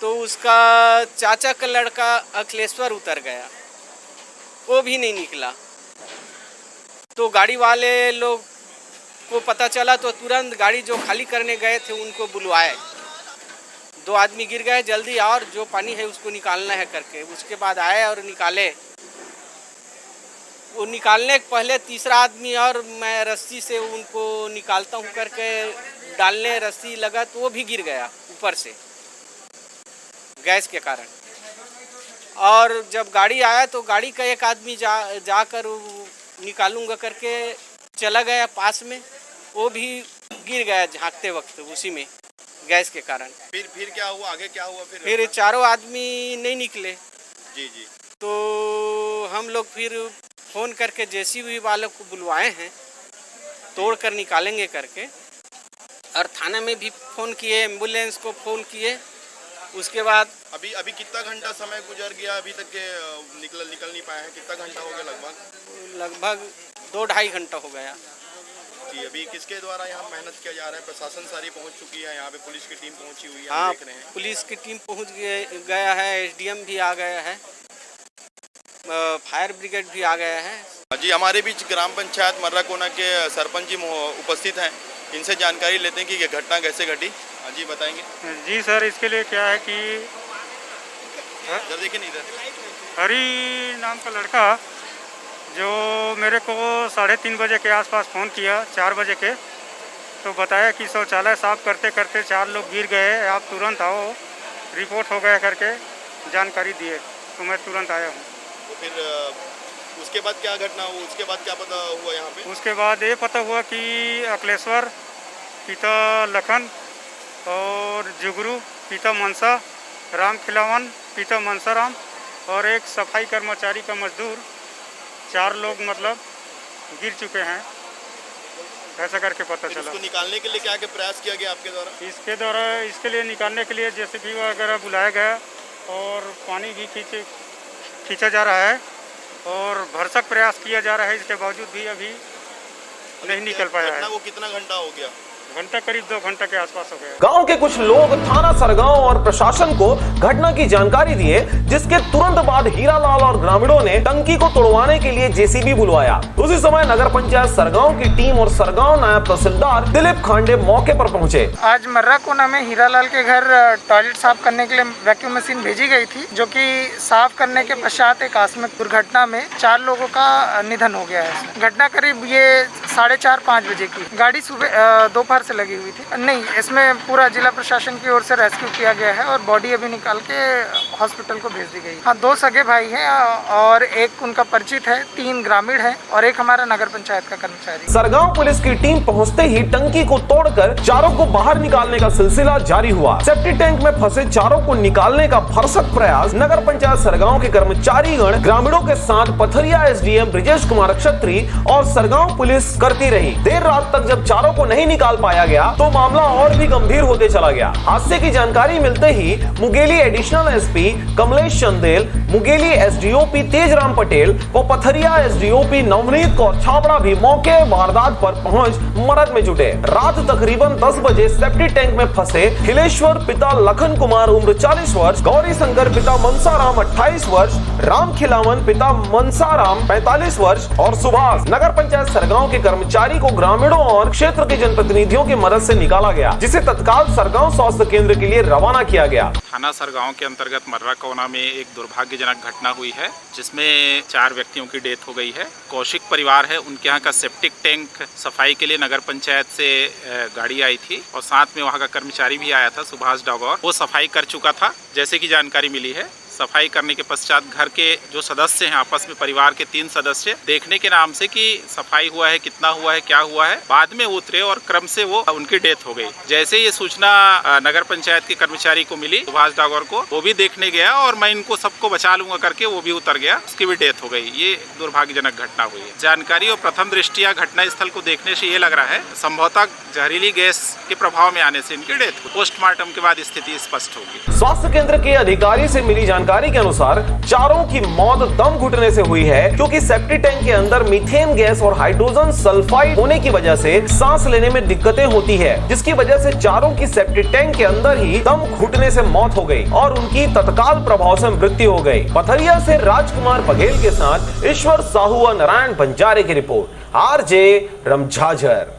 तो उसका चाचा का लड़का अखिलेश्वर उतर गया, वो भी नहीं निकला। तो गाड़ी वाले लोग को पता चला तो तुरंत गाड़ी जो खाली करने गए थे उनको बुलवाए। 2 आदमी गिर गए, जल्दी और जो पानी है उसको निकालना है करके। उसके बाद आए और निकाले। वो निकालने के पहले तीसरा आदमी और मैं रस्सी से उनको निकालता हूँ करके डालने रस्सी लगा तो वो भी गिर गया ऊपर से गैस के कारण। और जब गाड़ी आया तो गाड़ी का एक आदमी जाकर निकालूंगा करके चला गया पास में, वो भी गिर गया झांकते वक्त उसी में गैस के कारण। फिर क्या हुआ, आगे क्या हुआ? फिर 4 आदमी नहीं निकले। जी जी। तो हम लोग फिर फ़ोन करके जेसीबी वालों को बुलवाए हैं, तोड़ कर निकालेंगे करके, और थाना में भी फ़ोन किए, एम्बुलेंस को फ़ोन किए। उसके बाद अभी कितना घंटा समय गुजर गया अभी तक के निकल नहीं पाया है? कितना घंटा हो गया? लगभग 2-2.5 घंटा हो गया। जी। अभी किसके द्वारा यहाँ मेहनत किया जा रहा है? प्रशासन सारी पहुँच चुकी है, यहाँ पे पुलिस की टीम पहुँची हुई है? हाँ, देख रहे हैं पुलिस की टीम पहुँच गया है, एसडीएम भी आ गया है, फायर ब्रिगेड भी आ गया है। जी। हमारे बीच ग्राम पंचायत मर्राकोना के सरपंच जी उपस्थित हैं, इनसे जानकारी लेते हैं कि ये घटना कैसे घटी। जी बताएंगे? जी सर, इसके लिए क्या है कि देखिए नहीं, हरी नाम का लड़का जो मेरे को 3:30 बजे के आसपास फ़ोन किया, 4 बजे के, तो बताया कि शौचालय साफ करते करते 4 लोग गिर गए, आप तुरंत आओ, रिपोर्ट हो गया करके जानकारी दिए, तो मैं तुरंत आया हूँ। तो फिर उसके बाद क्या घटना हुई? उसके बाद क्या पता हुआ यहाँ पे? उसके बाद ये पता हुआ कि अखिलेश्वर पिता लखन और जुगरू पिता मनसा, राम खिलावन पिता मनसाराम और एक सफाई कर्मचारी का मजदूर, 4 लोग मतलब गिर चुके हैं, ऐसा करके पता चला। इसको निकालने के लिए क्या प्रयास किया गया आपके द्वारा? इसके लिए निकालने के लिए जेसीबी वगैरह बुलाया गया और पानी भी खींचा जा रहा है और भरसक प्रयास किया जा रहा है। इसके बावजूद भी अभी नहीं निकल पाया है। वो कितना घंटा हो गया? घंटा करीब 2 घंटा के आसपास हो गया। गांव के कुछ लोग थाना सरगांव और प्रशासन को घटना की जानकारी दिए, जिसके तुरंत बाद हीरालाल और ग्रामीणों ने टंकी को तोड़वाने के लिए जेसीबी बुलवाया। उसी समय नगर पंचायत सरगांव की टीम और सरगांव नायब तहसीलदार दिलीप खांडे मौके पर पहुंचे। आज मर्राकोना में हीरालाल के घर टॉयलेट साफ करने के लिए वैक्यूम मशीन भेजी गई थी, जो कि साफ करने के पश्चात एक आकस्मिक दुर्घटना में 4 लोगों का निधन हो गया है। घटना करीब ये 4:30-5 बजे की। गाड़ी सुबह दोपहर से लगी हुई थी। नहीं, इसमें पूरा जिला प्रशासन की ओर से रेस्क्यू किया गया है और बॉडी अभी निकाल के हॉस्पिटल को भेज दी गई। हाँ, 2 सगे भाई हैं और एक उनका परिचित है, 3 ग्रामीण हैं और एक हमारा नगर पंचायत का कर्मचारी। सरगांव पुलिस की टीम पहुंचते ही टंकी को तोड़कर 4 को बाहर निकालने का सिलसिला जारी हुआ। सेप्टिक टैंक में फंसे 4 को निकालने का भरसक प्रयास नगर पंचायत सरगांव के कर्मचारीगण, ग्रामीणों के साथ पथरिया एसडीएम ब्रिजेश कुमार क्षत्री और सरगांव पुलिस करती रही। देर रात तक जब चारों को नहीं निकाल पाया गया तो मामला और भी गंभीर होते चला गया। हादसे की जानकारी मिलते ही Mungeli additional SP Kamlesh Chandel, Mungeli SDOP Tejram Patel व पथरिया एसडीओपी नवनीत कौर छाबड़ा भी मौके वारदात पर पहुंच मदद में जुटे। रात तकरीबन 10 बजे सेप्टिक टैंक में फंसे हिलेश्वर पिता लखन कुमार उम्र 40 वर्ष, गौरी शंकर पिता मनसाराम 28 वर्ष, राम खिलावन पिता मनसाराम 45 वर्ष और सुभाष नगर पंचायत सरगांव के कर्मचारी को ग्रामीणों और क्षेत्र के जनप्रतिनिधियों की मदद से निकाला गया, जिसे तत्काल सरगांव स्वास्थ्य केंद्र के लिए रवाना किया गया। थाना सरगांव के अंतर्गत मर्रा कोना में एक दुर्भाग्यजनक घटना हुई है, जिसमें 4 व्यक्तियों की डेथ हो गई है। कौशिक परिवार है, उनके यहाँ का सेप्टिक टैंक सफाई के लिए नगर पंचायत से गाड़ी आई थी और साथ में वहाँ का कर्मचारी भी आया था सुभाष डागौर, वो सफाई कर चुका था। जैसे कि जानकारी मिली है, सफाई करने के पश्चात घर के जो सदस्य हैं आपस में, परिवार के 3 सदस्य देखने के नाम से कि सफाई हुआ है, कितना हुआ है, क्या हुआ है, बाद में उतरे और क्रम से वो उनकी डेथ हो गई। जैसे ये सूचना नगर पंचायत के कर्मचारी को मिली सुभाष डागौर को, वो भी देखने गया और मैं इनको सबको बचा लूंगा करके वो भी उतर गया, उसकी भी डेथ हो गई। ये दुर्भाग्यजनक घटना हुई है। जानकारी और प्रथम दृष्टिया घटना स्थल को देखने से ये लग रहा है संभवतः जहरीली गैस के प्रभाव में आने से इनकी डेथ हुई। पोस्टमार्टम के बाद स्थिति स्पष्ट होगी। स्वास्थ्य केंद्र के अधिकारी से मिली जानकारी के अनुसार चारों की मौत दम घुटने से हुई है, क्योंकि सेप्टिक टैंक के अंदर मीथेन गैस और हाइड्रोजन सल्फाइड होने की वजह से सांस लेने में दिक्कतें होती है, जिसकी वजह से चारों की सेप्टिक टैंक के अंदर ही दम घुटने से मौत हो गई और उनकी तत्काल प्रभाव से मृत्यु हो गई। पथरिया से राजकुमार बघेल के साथ ईश्वर साहू व नारायण बंजारे की रिपोर्ट, RJ Ramjhajhar.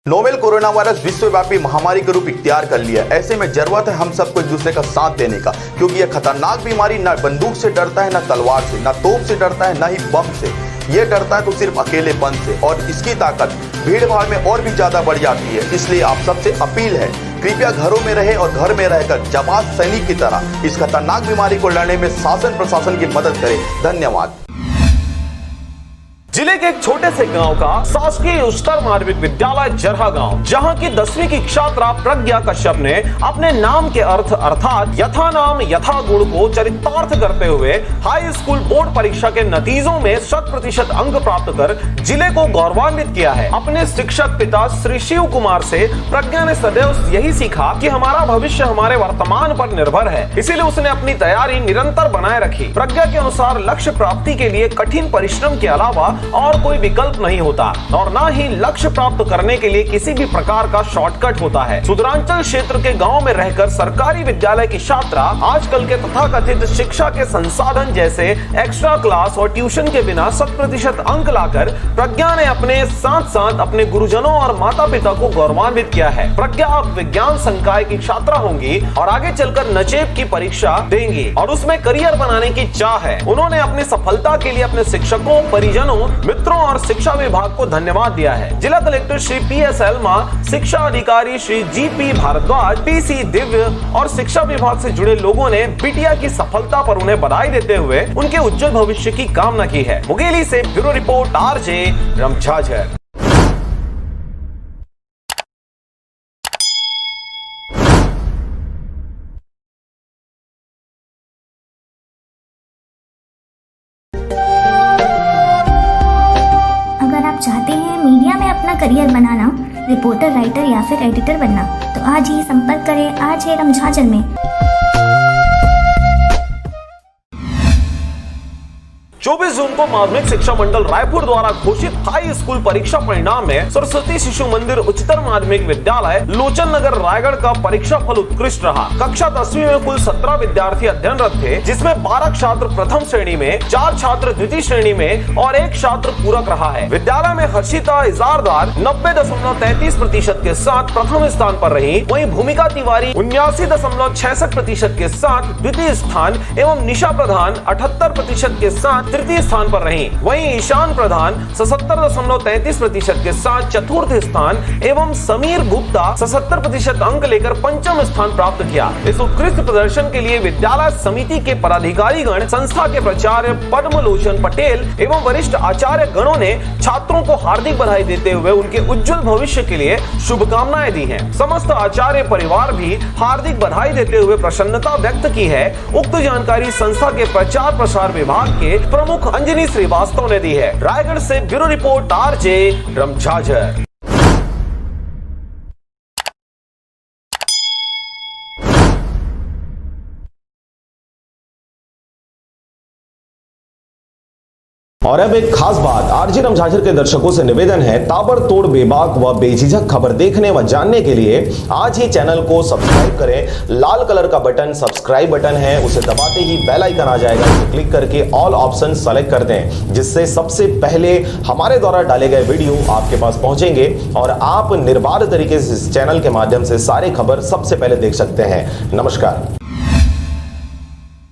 Novel corona virus विश्वव्यापी महामारी का रूप इख्तियार कर लिया। ऐसे में जरूरत है हम सबको एक दूसरे का साथ देने का, क्योंकि यह खतरनाक बीमारी न बंदूक से डरता है, न तलवार से, न तोप से डरता है, न ही बम से। ये डरता है तो सिर्फ अकेलेपन से, और इसकी ताकत भीड़ भाड़ में और भी ज्यादा बढ़ जाती है। इसलिए आप सबसे अपील है, कृपया घरों में रहे और घर में रहकर जाबाज सैनिक की तरह इस खतरनाक बीमारी को लड़ने में शासन प्रशासन की मदद करें। धन्यवाद। जिले के एक छोटे से गांव का शासकीय उच्चतर माध्यमिक विद्यालय जरहा गांव, जहां की 10वीं की छात्रा प्रज्ञा कश्यप ने अपने नाम के अर्थ अर्थात यथा नाम यथा गुण को चरितार्थ करते हुए हाई स्कूल बोर्ड परीक्षा के नतीजों में 100% अंक प्राप्त कर जिले को गौरवान्वित किया है। अपने शिक्षक पिता श्री शिव कुमार से प्रज्ञा ने सदैव यही सीखा कि हमारा भविष्य हमारे वर्तमान पर निर्भर है, इसीलिए उसने अपनी तैयारी निरंतर बनाए रखी। प्रज्ञा के अनुसार लक्ष्य प्राप्ति के लिए कठिन परिश्रम के अलावा और कोई विकल्प नहीं होता और ना ही लक्ष्य प्राप्त करने के लिए किसी भी प्रकार का शॉर्टकट होता है। सुदूरांचल क्षेत्र के गांव में रहकर सरकारी विद्यालय की छात्रा आजकल के तथाकथित शिक्षा के संसाधन जैसे एक्स्ट्रा क्लास और ट्यूशन के बिना 100% अंक लाकर प्रज्ञा ने अपने साथ साथ अपने गुरुजनों और माता पिता को गौरवान्वित किया है। प्रज्ञा अब विज्ञान संकाय की छात्रा होंगी और आगे चलकर नचेब की परीक्षा देंगी और उसमें करियर बनाने की चाह है। उन्होंने अपनी सफलता के लिए अपने शिक्षकों, परिजनों, मित्रों और शिक्षा विभाग को धन्यवाद दिया है। जिला कलेक्टर श्री PS एल्मा, शिक्षा अधिकारी श्री GP भारद्वाज, PC दिव्य और शिक्षा विभाग से जुड़े लोगों ने बिटिया की सफलता पर उन्हें बधाई देते हुए उनके उज्जवल भविष्य की कामना की है। मुंगेली से ब्यूरो रिपोर्ट, आरजे रमझाझर। चाहते हैं मीडिया में अपना करियर बनाना, रिपोर्टर, राइटर या फिर एडिटर बनना, तो आज ही संपर्क करें आरजे रमझाझर में। 24 जून को माध्यमिक शिक्षा मंडल रायपुर द्वारा घोषित हाई स्कूल परीक्षा परिणाम में सरस्वती शिशु मंदिर उच्चतर माध्यमिक विद्यालय लोचन नगर रायगढ़ का परीक्षा फल उत्कृष्ट रहा। कक्षा 10वीं में कुल 17 विद्यार्थी अध्ययनरत थे, जिसमें 12 छात्र प्रथम श्रेणी में, 4 छात्र द्वितीय श्रेणी में और 1 छात्र पूरक रहा है। विद्यालय में हर्षिता इजारदार 90.33% के साथ प्रथम स्थान पर रही, वहीं भूमिका तिवारी 79.66% के साथ द्वितीय स्थान एवं निशा प्रधान 78% के साथ तृतीय स्थान पर रही। वहीं ईशान प्रधान 77.33% के साथ चतुर्थ स्थान एवं समीर गुप्ता 77% अंक लेकर पंचम स्थान प्राप्त किया। इस उत्कृष्ट प्रदर्शन के लिए विद्यालय समिति के पदाधिकारीगण, संस्था के प्राचार्य पद्मलोचन पटेल एवं वरिष्ठ आचार्य गणों ने छात्रों को हार्दिक बधाई देते हुए उनके उज्जवल भविष्य के लिए शुभकामनाएं दी हैं। समस्त आचार्य परिवार भी हार्दिक बधाई देते हुए प्रसन्नता व्यक्त की है। उक्त जानकारी संस्था के प्रचार प्रसार विभाग के प्रमुख अंजनी श्रीवास्तव ने दी है। रायगढ़ से ब्यूरो रिपोर्ट आरजे रमझाझर। और अब एक खास बात, आरजे रमझाझर के दर्शकों से निवेदन है, ताबड़तोड़ बेबाक व बेझिझक खबर देखने व जानने के लिए आज ही चैनल को सब्सक्राइब करें। लाल कलर का बटन सब्सक्राइब बटन है, उसे दबाते ही बेल आइकन आ जाएगा, उसे क्लिक करके ऑल ऑप्शन सेलेक्ट कर दें, जिससे सबसे पहले हमारे द्वारा डाले गए वीडियो आपके पास पहुंचेंगे और आप निर्बाध तरीके से इस चैनल के माध्यम से सारे खबर सबसे पहले देख सकते हैं। नमस्कार।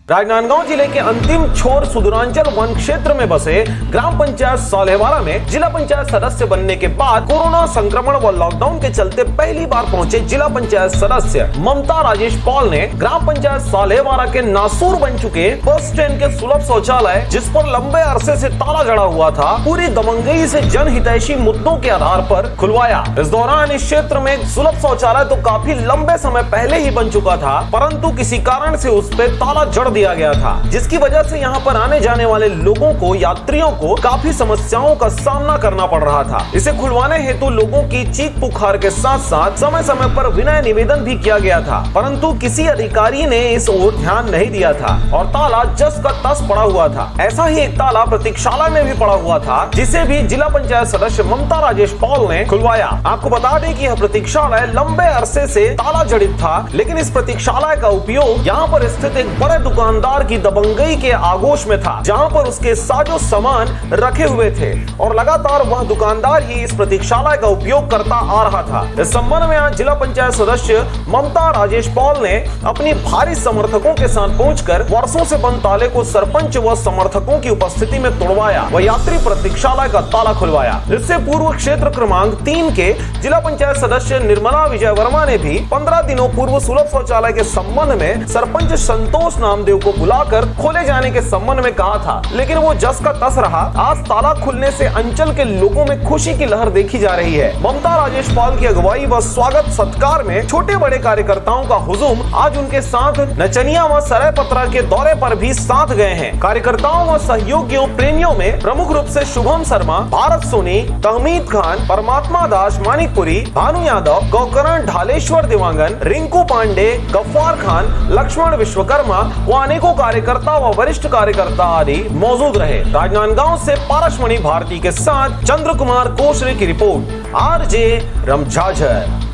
राजनांदगांव जिले के अंतिम छोर सुदूरांचल वन क्षेत्र में बसे ग्राम पंचायत सालेवाड़ा में जिला पंचायत सदस्य बनने के बाद कोरोना संक्रमण व लॉकडाउन के चलते पहली बार पहुंचे जिला पंचायत सदस्य ममता राजेश पॉल ने ग्राम पंचायत सालेवाड़ा के नासूर बन चुके बस स्टैंड के सुलभ शौचालय, जिस पर लंबे अरसे से ताला जड़ा हुआ था, पूरी दबंगई से जनहितैषी मुद्दों के आधार पर खुलवाया। इस दौरान इस क्षेत्र में सुलभ शौचालय तो काफी लंबे समय पहले ही बन चुका था, परंतु किसी कारण से उस पर ताला जड़ दिया गया था, जिसकी वजह से यहाँ पर आने जाने वाले लोगों को, यात्रियों को काफी समस्याओं का सामना करना पड़ रहा था। इसे खुलवाने हेतु लोगों की चीख पुकार के साथ साथ समय समय पर विनय निवेदन भी किया गया था, परंतु किसी अधिकारी ने इस ओर ध्यान नहीं दिया था और ताला जस का तस पड़ा हुआ था। ऐसा ही एक ताला प्रतीक्षालय में भी पड़ा हुआ था, जिसे भी जिला पंचायत सदस्य ममता राजेश पॉल ने खुलवाया। आपको बता दें कि यह प्रतीक्षालय लंबे अरसे से ताला जड़ित था, लेकिन इस प्रतीक्षालय का उपयोग यहाँ पर स्थित एक बड़े दुकानदार की दबंगई के आगोश में था, जहां पर उसके साजो सामान रखे हुए थे और लगातार वह दुकानदार ही इस प्रतीक्षालय का उपयोग करता आ रहा था। इस संबंध में आज जिला पंचायत सदस्य ममता राजेश पॉल ने अपनी भारी समर्थकों के साथ पहुंचकर वर्षों से बंद ताले को सरपंच व समर्थकों की उपस्थिति में तोड़वाया व यात्री प्रतीक्षालय का ताला खुलवाया। इससे पूर्व क्षेत्र क्रमांक 3 के जिला पंचायत सदस्य निर्मला विजय वर्मा ने भी 15 दिनों पूर्व सुलभ शौचालय के संबंध में सरपंच संतोष नामदेव को बुलाकर खोले जाने के संबंध में कहा था, लेकिन वो जस का तस रहा। आज ताला खुलने से अंचल के लोगों में खुशी की लहर देखी जा रही है। ममता राजेश पॉल की अगुवाई व स्वागत सत्कार में छोटे बड़े कार्यकर्ताओं का हुजूम आज उनके साथ नचनिया व सरायपत्रा के दौरे पर भी साथ गए हैं। कार्यकर्ताओं व सहयोगियों प्रेमियों में प्रमुख रूप से शुभम शर्मा, भारत सोनी, तहमीद खान, परमात्मा दास मानिकपुरी, भानु यादव, गौकरण ढालेश्वर दिवांगन, रिंकू पांडे, गफ्फार खान, लक्ष्मण विश्वकर्मा व अनेकों कार्यकर्ता व वरिष्ठ कार्यकर्ता आदि मौजूद रहे। राजनांदगांव से पारसमणि भारती के साथ चंद्र कुमार कोशरे की रिपोर्ट, RJ Ramjhajhar.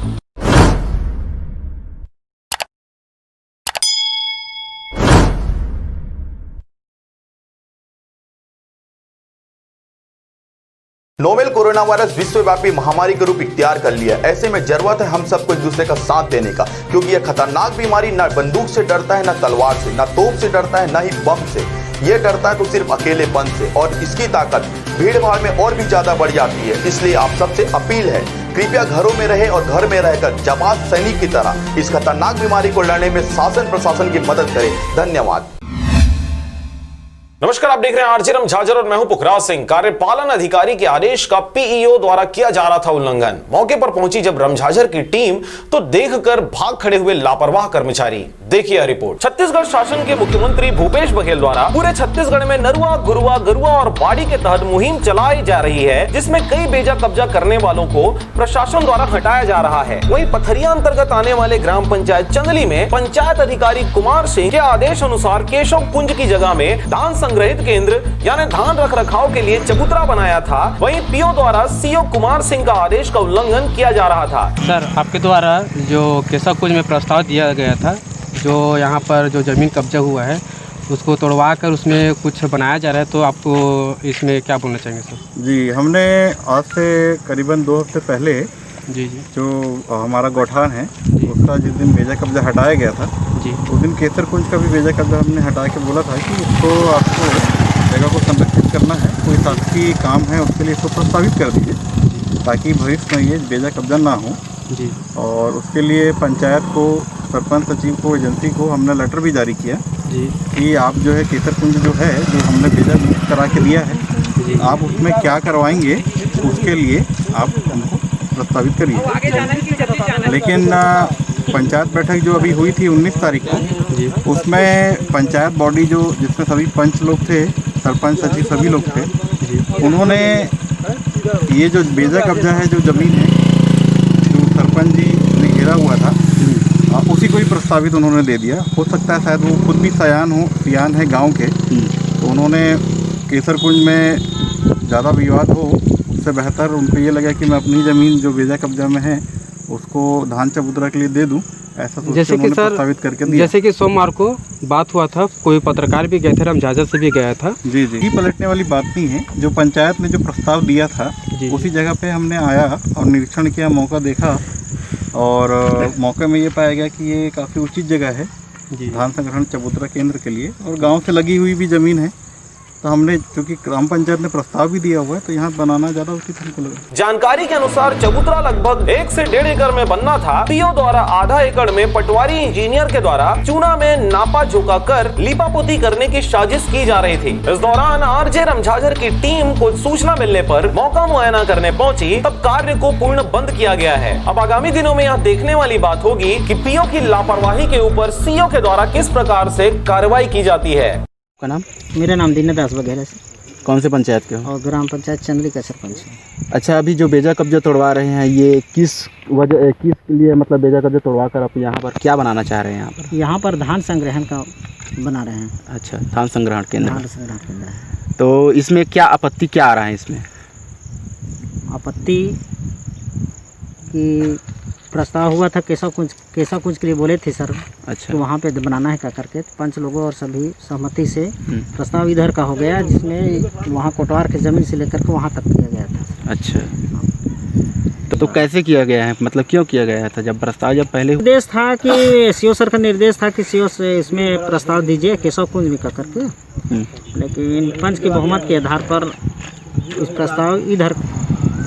Novel corona virus विश्वव्यापी महामारी का रूप इख्तियार कर लिया। ऐसे में जरूरत है हम सबको एक दूसरे का साथ देने का, क्योंकि यह खतरनाक बीमारी न बंदूक से डरता है, न तलवार से, न तोप से डरता है, न ही बम से। ये डरता है तो सिर्फ अकेलेपन से, और इसकी ताकत भीड़ भाड़ में और भी ज्यादा बढ़ जाती है। इसलिए आप सबसे अपील है, कृपया घरों में रहे और घर में रहकर जमात सैनिक की तरह इस खतरनाक बीमारी को लड़ने में शासन प्रशासन की मदद करें। धन्यवाद। नमस्कार, आप देख रहे हैं आरजे रमझाझर और मैं हूं पुखराज सिंह। कार्यपालन अधिकारी के आदेश का पीईओ द्वारा किया जा रहा था उल्लंघन। मौके पर पहुंची जब रमझाझर की टीम तो देखकर भाग खड़े हुए लापरवाह कर्मचारी। देखिए रिपोर्ट। छत्तीसगढ़ शासन के मुख्यमंत्री भूपेश बघेल द्वारा पूरे छत्तीसगढ़ में नरुआ, गुरुआ, गरुआ और बाड़ी के तहत मुहिम चलाई जा रही है, जिसमें कई बेजा कब्जा करने वालों को प्रशासन द्वारा हटाया जा रहा है। वहीं पथरिया अंतर्गत आने वाले ग्राम पंचायत चंदली में पंचायत अधिकारी कुमार सिंह के आदेश अनुसार केशव कुंज की जगह में धान संग्रहित केंद्र यानी धान रख रखाव के लिए चबूतरा बनाया था। वहीं पीओ द्वारा सीओ कुमार सिंह का आदेश का उल्लंघन किया जा रहा था। सर, आपके द्वारा जो केशव कुंज में प्रस्ताव दिया गया था, जो यहाँ पर जो ज़मीन कब्जा हुआ है उसको तोड़वा कर उसमें कुछ बनाया जा रहा है, तो आपको इसमें क्या बोलना चाहेंगे सर? जी, हमने आज से करीबन 2 हफ्ते पहले जी जो हमारा गौठान है उसका जिस दिन बेजा कब्जा हटाया गया था जी, उस दिन केसर कुंज का भी बेजा कब्जा हमने हटा के बोला था कि उसको आपको जगह को करना है, कोई शासकीय काम है उसके लिए इसको प्रस्तावित कर दीजिए ताकि भविष्य में ये बेजा कब्जा ना हो जी। और उसके लिए पंचायत को, सरपंच सचिव को, एजेंसी को हमने लेटर भी जारी किया जी कि आप जो है केसरकुंज जो है जो हमने बेजा करा के दिया है जी, आप उसमें क्या करवाएंगे उसके लिए आप हमको प्रस्तावित करिए। लेकिन पंचायत बैठक जो अभी हुई थी 19 तारीख को, उसमें पंचायत बॉडी जो जिसमें सभी पंच लोग थे, सरपंच सचिव सभी लोग थे, उन्होंने ये जो बेजा कब्जा है जो ज़मीन है जो सरपंच जी ने घेरा हुआ था उसी को ही प्रस्तावित उन्होंने दे दिया। हो सकता है शायद वो खुद भी सियान है गांव के, तो उन्होंने केसरकुंज में ज़्यादा विवाद हो उससे बेहतर उनको ये लगा कि मैं अपनी ज़मीन जो बेजा कब्जा में है उसको धान चबूतरा के लिए दे दूं, ऐसा जैसे कि सर प्रस्तावित करके दिया। जैसे कि सोमवार को बात हुआ था, कोई पत्रकार भी गए थे, रमझाझर से भी गया था जी जी। पलटने वाली बात नहीं है, जो पंचायत ने जो प्रस्ताव दिया था उसी जगह पे हमने आया और निरीक्षण किया, मौका देखा और मौके में ये पाया गया कि ये काफ़ी उचित जगह है धान संग्रहण चबूतरा केंद्र के लिए और गाँव से लगी हुई भी ज़मीन है। तो हमने क्योंकि ग्राम पंचायत ने प्रस्ताव भी दिया हुआ है तो यहाँ बनाना ज्यादा उचित हमको लगा। जानकारी के अनुसार चबूतरा लगभग 1 से 1.5 एकड़ में बनना था। पीओ द्वारा आधा एकड़ में पटवारी इंजीनियर के द्वारा चूना में नापा झोंका कर लीपापोती करने की साजिश की जा रही थी। इस दौरान आरजे रमझाझर की टीम को सूचना मिलने पर मौका मुआयना करने पहुंची, तब कार्य को पूर्ण बंद किया गया है। अब आगामी दिनों में यहाँ देखने वाली बात होगी कि पीओ की लापरवाही के ऊपर सीओ के द्वारा किस प्रकार से कार्रवाई की जाती है। का नाम? मेरा नाम दीनदास वगैरह से। कौन से पंचायत के हो? और ग्राम पंचायत चंदली का सरपंच है। अच्छा, अभी जो बेजा कब्जा तोड़वा रहे हैं ये किस लिए मतलब बेजा कब्जा तोड़वा कर आप यहाँ पर क्या बनाना चाह रहे हैं? यहाँ पर धान संग्रहण का बना रहे हैं। अच्छा, धान संग्रहण केंद्र। धान संग्रहण केंद्र है। तो इसमें क्या आपत्ति क्या आ रहा है? इसमें आपत्ति की प्रस्ताव हुआ था केशवकुंज के लिए बोले थे सर। अच्छा। तो वहाँ पे बनाना है करके पंच लोगों और सभी सहमति से प्रस्ताव इधर का हो गया, जिसमें वहाँ कोटवार की ज़मीन से लेकर के वहाँ तक किया गया था। अच्छा, तो कैसे किया गया है, मतलब क्यों किया गया था? जब पहले निर्देश था कि सीओ सर का निर्देश था कि सीओ से इसमें प्रस्ताव दीजिए केशवकुंज में करके, लेकिन पंच की बहुमत के आधार पर इस प्रस्ताव इधर,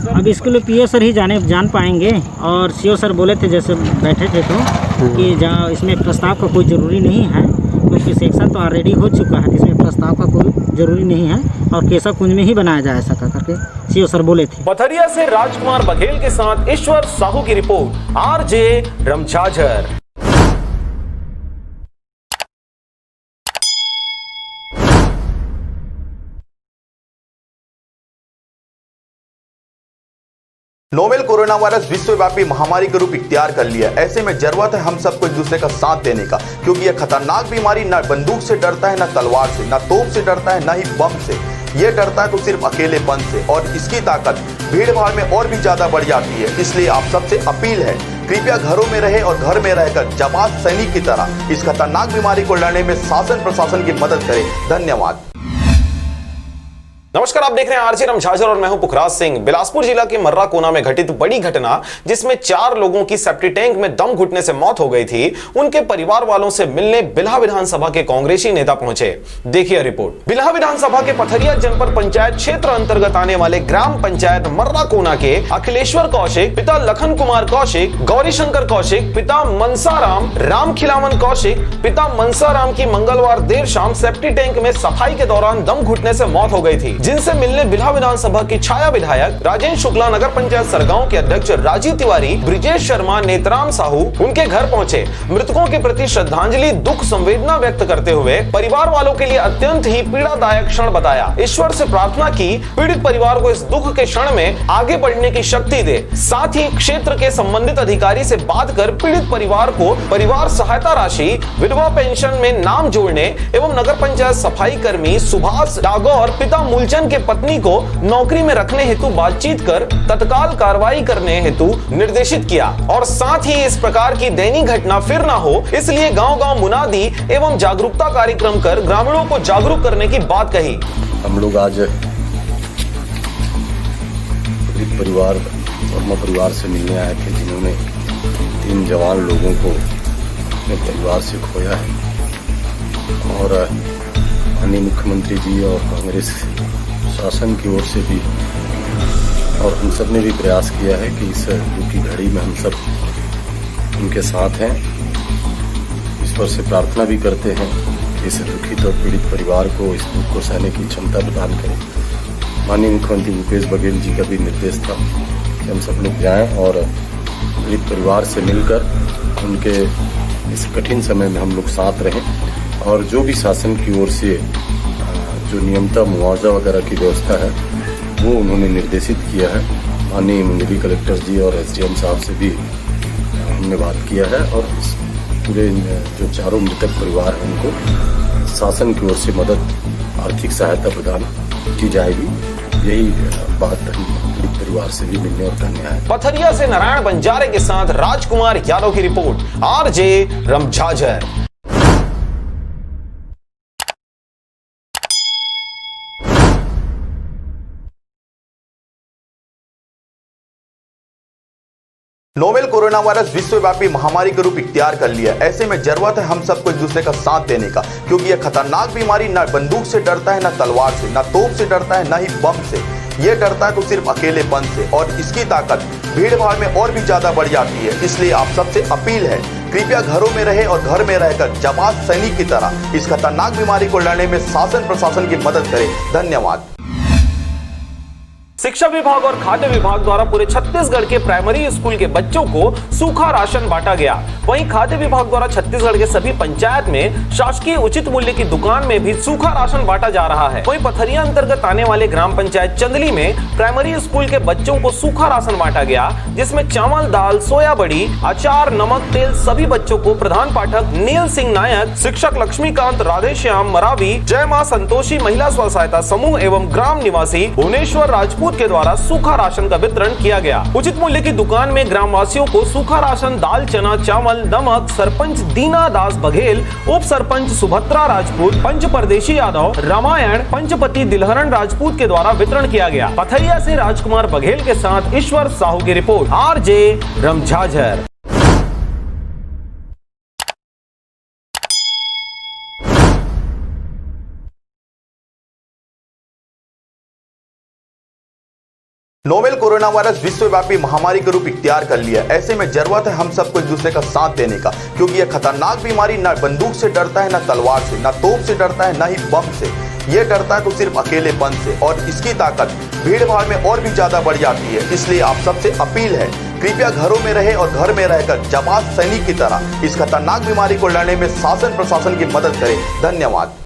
अब इसके लिए पीओ सर ही जान पाएंगे। और सीओ सर बोले थे जैसे बैठे थे तो कि जहाँ इसमें प्रस्ताव का कोई ज़रूरी नहीं है, क्योंकि सेक्शन तो ऑलरेडी हो चुका है, इसमें प्रस्ताव का कोई ज़रूरी नहीं है और केशवकुंज में ही बनाया जाए ऐसा करके सीओ सर बोले थे। पथरिया से राजकुमार बघेल के साथ ईश्वर साहू की रिपोर्ट, RJ Ramjhajhar. Novel corona virus विश्वव्यापी महामारी का रूप इख्तियार कर लिया। ऐसे में जरूरत है हम सबको एक दूसरे का साथ देने का, क्योंकि यह खतरनाक बीमारी न बंदूक से डरता है, न तलवार से, न तोप से डरता है, न ही बम से। ये डरता है तो सिर्फ अकेलेपन से, और इसकी ताकत भीड़ भाड़ में और भी ज्यादा बढ़ जाती है। इसलिए आप सबसे अपील है, कृपया घरों में रहे और घर में रहकर जाबाज सैनिक की तरह इस खतरनाक बीमारी को लड़ने में शासन प्रशासन की मदद करें। धन्यवाद। नमस्कार, आप देख रहे हैं आरजे रमझाझर और मैं हूं पुखराज सिंह। बिलासपुर जिला के मर्रा कोना में घटित बड़ी घटना, जिसमें 4 लोगों की सेप्टी टैंक में दम घुटने से मौत हो गई थी, उनके परिवार वालों से मिलने बिल्हा विधानसभा के कांग्रेसी नेता पहुंचे। देखिए रिपोर्ट। बिल्हा विधानसभा के पथरिया जनपद पंचायत क्षेत्र अंतर्गत आने वाले ग्राम पंचायत मर्रा कोना के अखिलेश्वर कौशिक, पिता लखन कुमार कौशिक, गौरीशंकर कौशिक, पिता मनसाराम, राम खिलावन कौशिक, पिता मनसाराम की मंगलवार देर शाम सेप्टी टैंक में सफाई के दौरान दम घुटने से मौत हो गई थी, जिनसे मिलने बिल्हा विधानसभा की छाया विधायक राजेंद्र शुक्ला, नगर पंचायत सरगांव के अध्यक्ष राजीव तिवारी, ब्रिजेश शर्मा, नेतराम साहू उनके घर पहुंचे। मृतकों के प्रति श्रद्धांजलि, दुख संवेदना व्यक्त करते हुए परिवार वालों के लिए अत्यंत ही पीड़ादायक क्षण बताया। ईश्वर से प्रार्थना की पीड़ित परिवार को इस दुख के क्षण में आगे बढ़ने की शक्ति दे। साथ ही क्षेत्र के संबंधित अधिकारी से बात कर पीड़ित परिवार को परिवार सहायता राशि, विधवा पेंशन में नाम जोड़ने एवं नगर पंचायत सफाई कर्मी सुभाष डागौर, पिता मूलचंद के पत्नी को नौकरी में रखने हेतु बातचीत कर तत्काल कार्रवाई करने हेतु निर्देशित किया। और साथ ही इस प्रकार की दैनिक घटना फिर ना हो, इसलिए गांव-गांव मुनादी एवं जागरूकता कार्यक्रम कर ग्रामीणों को जागरूक करने की बात कही। हम लोग आज परिवार और परिवार से मिलने आए थे, जिन्होंने 3 जवान लोगों को अपने परिवार से खोया है। और माननीय मुख्यमंत्री जी और कांग्रेस शासन की ओर से भी और हम सब ने भी प्रयास किया है कि इस दुख की घड़ी में हम सब उनके साथ हैं। ईश्वर से प्रार्थना भी करते हैं कि इस दुखित और पीड़ित परिवार को इस दुख को सहने की क्षमता प्रदान करें। माननीय मुख्यमंत्री भूपेश बघेल जी का भी निर्देश था कि हम सब लोग जाएं और पीड़ित परिवार से मिलकर उनके इस कठिन समय में हम लोग साथ रहें और जो भी शासन की ओर से जो नियमता मुआवजा वगैरह की व्यवस्था है वो उन्होंने निर्देशित किया है। माननीय मंडलीय कलेक्टर जी और एसडीएम साहब से भी हमने बात किया है और इस पूरे जो चारों मृतक परिवार हैं उनको शासन की ओर से मदद आर्थिक सहायता प्रदान की जाएगी। यही बात पीड़ित परिवार से भी मिलने और करने आए। पथरिया से नारायण बंजारे के साथ राजकुमार यादव की रिपोर्ट, RJ Ramjhajhar. Novel corona virus विश्वव्यापी महामारी का रूप इख्तियार कर लिया। ऐसे में जरूरत है हम सबको एक दूसरे का साथ देने का, क्योंकि यह खतरनाक बीमारी न बंदूक से डरता है, न तलवार से, न तोप से डरता है, न ही बम से। ये डरता है तो सिर्फ अकेलेपन से, और इसकी ताकत भीड़ भाड़ में और भी ज्यादा बढ़ जाती है। इसलिए आप सबसे अपील है, कृपया घरों में रहे और घर में रहकर जमात सैनिक की तरह इस खतरनाक बीमारी को लड़ने में शासन प्रशासन की मदद करें। धन्यवाद। शिक्षा विभाग और खाद्य विभाग द्वारा पूरे छत्तीसगढ़ के प्राइमरी स्कूल के बच्चों को सूखा राशन बांटा गया। वहीं खाद्य विभाग द्वारा छत्तीसगढ़ के सभी पंचायत में शासकीय उचित मूल्य की दुकान में भी सूखा राशन बांटा जा रहा है। वहीं पथरिया अंतर्गत आने वाले ग्राम पंचायत चंदली में प्राइमरी स्कूल के बच्चों को सूखा राशन बांटा गया, जिसमें चावल, दाल, सोया बड़ी, अचार, नमक, तेल सभी बच्चों को प्रधान पाठक नील सिंह नायक, शिक्षक लक्ष्मीकांत, राधेश्याम मरावी, जय मां संतोषी महिला स्व सहायता समूह एवं ग्राम निवासी भुवनेश्वर राजपूत के द्वारा सूखा राशन का वितरण किया गया। उचित मूल्य की दुकान में ग्रामवासियों को सूखा राशन, दाल, चना, चावल, नमक सरपंच दीना दास बघेल, उप सरपंच सुभद्रा राजपूत, पंच परदेशी यादव, रामायण, पंचपति दिलहरण राजपूत के द्वारा वितरण किया गया। पथरिया से राजकुमार बघेल के साथ ईश्वर साहू की रिपोर्ट, RJ Ramjhajhar. Novel corona virus विश्वव्यापी महामारी का रूप इख्तियार कर लिया। ऐसे में जरूरत है हम सबको एक दूसरे का साथ देने का, क्योंकि यह खतरनाक बीमारी न बंदूक से डरता है, न तलवार से, न तोप से डरता है, न ही बम से। ये डरता है तो सिर्फ अकेलेपन से, और इसकी ताकत भीड़ भाड़ में और भी ज्यादा बढ़ जाती है। इसलिए आप सबसे अपील है, कृपया घरों में रहे और घर में रहकर जमात सैनिक की तरह इस खतरनाक बीमारी को लड़ने में शासन प्रशासन की मदद करें। धन्यवाद।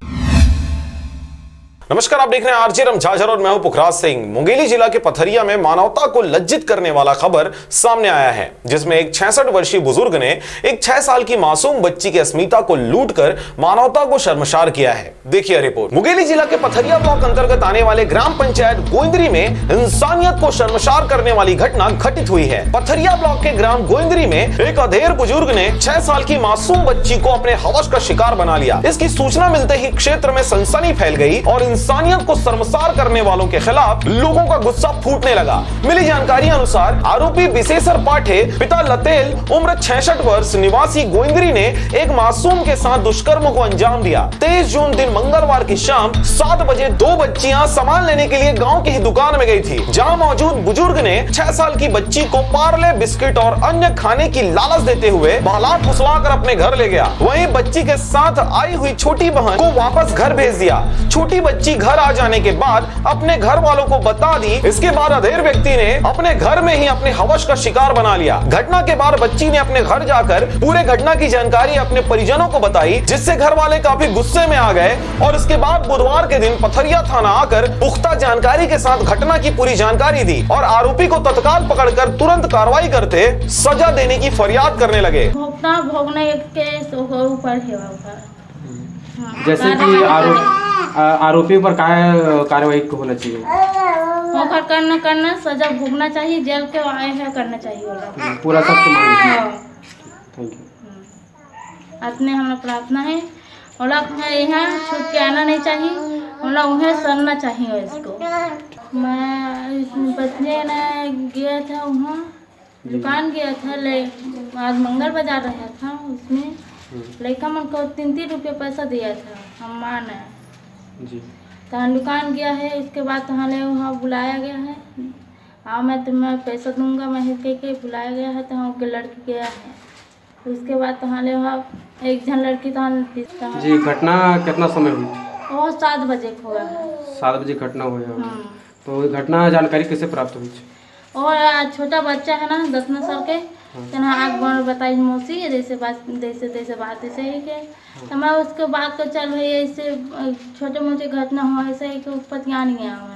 नमस्कार, आप देख रहे हैं आरजे रमझाझर और मैं हूं पुखराज सिंह। मुंगेली जिला के पथरिया में मानवता को लज्जित करने वाला खबर सामने आया है, जिसमें एक 66 वर्षीय बुजुर्ग ने एक 6 साल की मासूम बच्ची की अस्मिता को लूटकर मानवता को शर्मसार किया है। देखिए रिपोर्ट। मुंगेली जिला के पथरिया ब्लॉक अंतर्गत आने वाले ग्राम पंचायत गोइंदरी में इंसानियत को शर्मसार करने वाली घटना घटित हुई है। पथरिया ब्लॉक के ग्राम गोइंदरी में एक अधेड़ बुजुर्ग ने 6 साल की मासूम बच्ची को अपने हवस का शिकार बना लिया। इसकी सूचना मिलते ही क्षेत्र में सनसनी फैल गई और इंसानियत को शर्मसार करने वालों के खिलाफ लोगों का गुस्सा फूटने लगा। मिली जानकारी अनुसार आरोपी विशेषर पाठे पिता लतेल उम्र 66 वर्ष निवासी गोइंदरी ने एक मासूम के साथ दुष्कर्म को अंजाम दिया। 23 जून दिन मंगलवार की शाम 7 बजे 2 बच्चियां सामान लेने के लिए गांव की ही दुकान में गई थी, जहां मौजूद बुजुर्ग ने 6 साल की बच्ची को पार्ले बिस्किट और अन्य खाने की लालच देते हुए बहला फुसलाकर अपने घर ले गया। वहीं बच्ची के साथ आई हुई छोटी बहन को वापस घर भेज दिया। छोटी बच्ची घर आ जाने के बाद अपने घर वालों को बता दी। इसके बाद अधेड़ व्यक्ति ने अपने घर में ही अपने हवस का शिकार बना लिया। घटना के बाद बच्ची ने अपने घर जाकर पूरे घटना की जानकारी अपने परिजनों को बताई, जिससे घर वाले काफी गुस्से में आ गए और इसके बाद बुधवार के दिन पथरिया थाना आकर पुख्ता जानकारी के साथ घटना की पूरी जानकारी दी और आरोपी को तत्काल पकड़कर तुरंत कार्रवाई करते सजा देने की फरियाद करने लगे। भोगने के ऊपर जैसे कि आरोपी पर कार्रवाई होना चाहिए, ओकर करना सजा भोगना चाहिए, जेल के आए हैं करना चाहिए पूरा सख्त मांग। Thank you. अपने हम प्रार्थना है और यहाँ छूट के आना नहीं चाहिए, उन्हें सरना चाहिए इसको। मैं बचने गया था, वहाँ दुकान गया था, आज मंगल बाजार रहा था, उसमें लड़का मन को 3-3 रुपये पैसा दिया था, हम मान है जी। तहाँ दुकान गया है, उसके बाद तहाँ ले वहाँ बुलाया गया है। हाँ मैं तुम्हें पैसा दूंगा, मैं कह के बुलाया गया है। तहाँ के लड़की गया है, उसके बाद तहाँ ले वहाँ एक जन लड़की तहाँ जी घटना कितना समय हुई? वो 7 बजे हुआ है। 7 बजे घटना हुई है। तो घटना जानकारी कैसे प्राप्त हुई? और आज छोटा बच्चा है ना 10 साल के, तना आग बन बताई मौसी जैसे बात ऐसे ही के मैं उसके बाद तो चल रही है, ऐसे छोटे मोटे घटना हुआ ऐसे ही के पतिया नहीं गया हुआ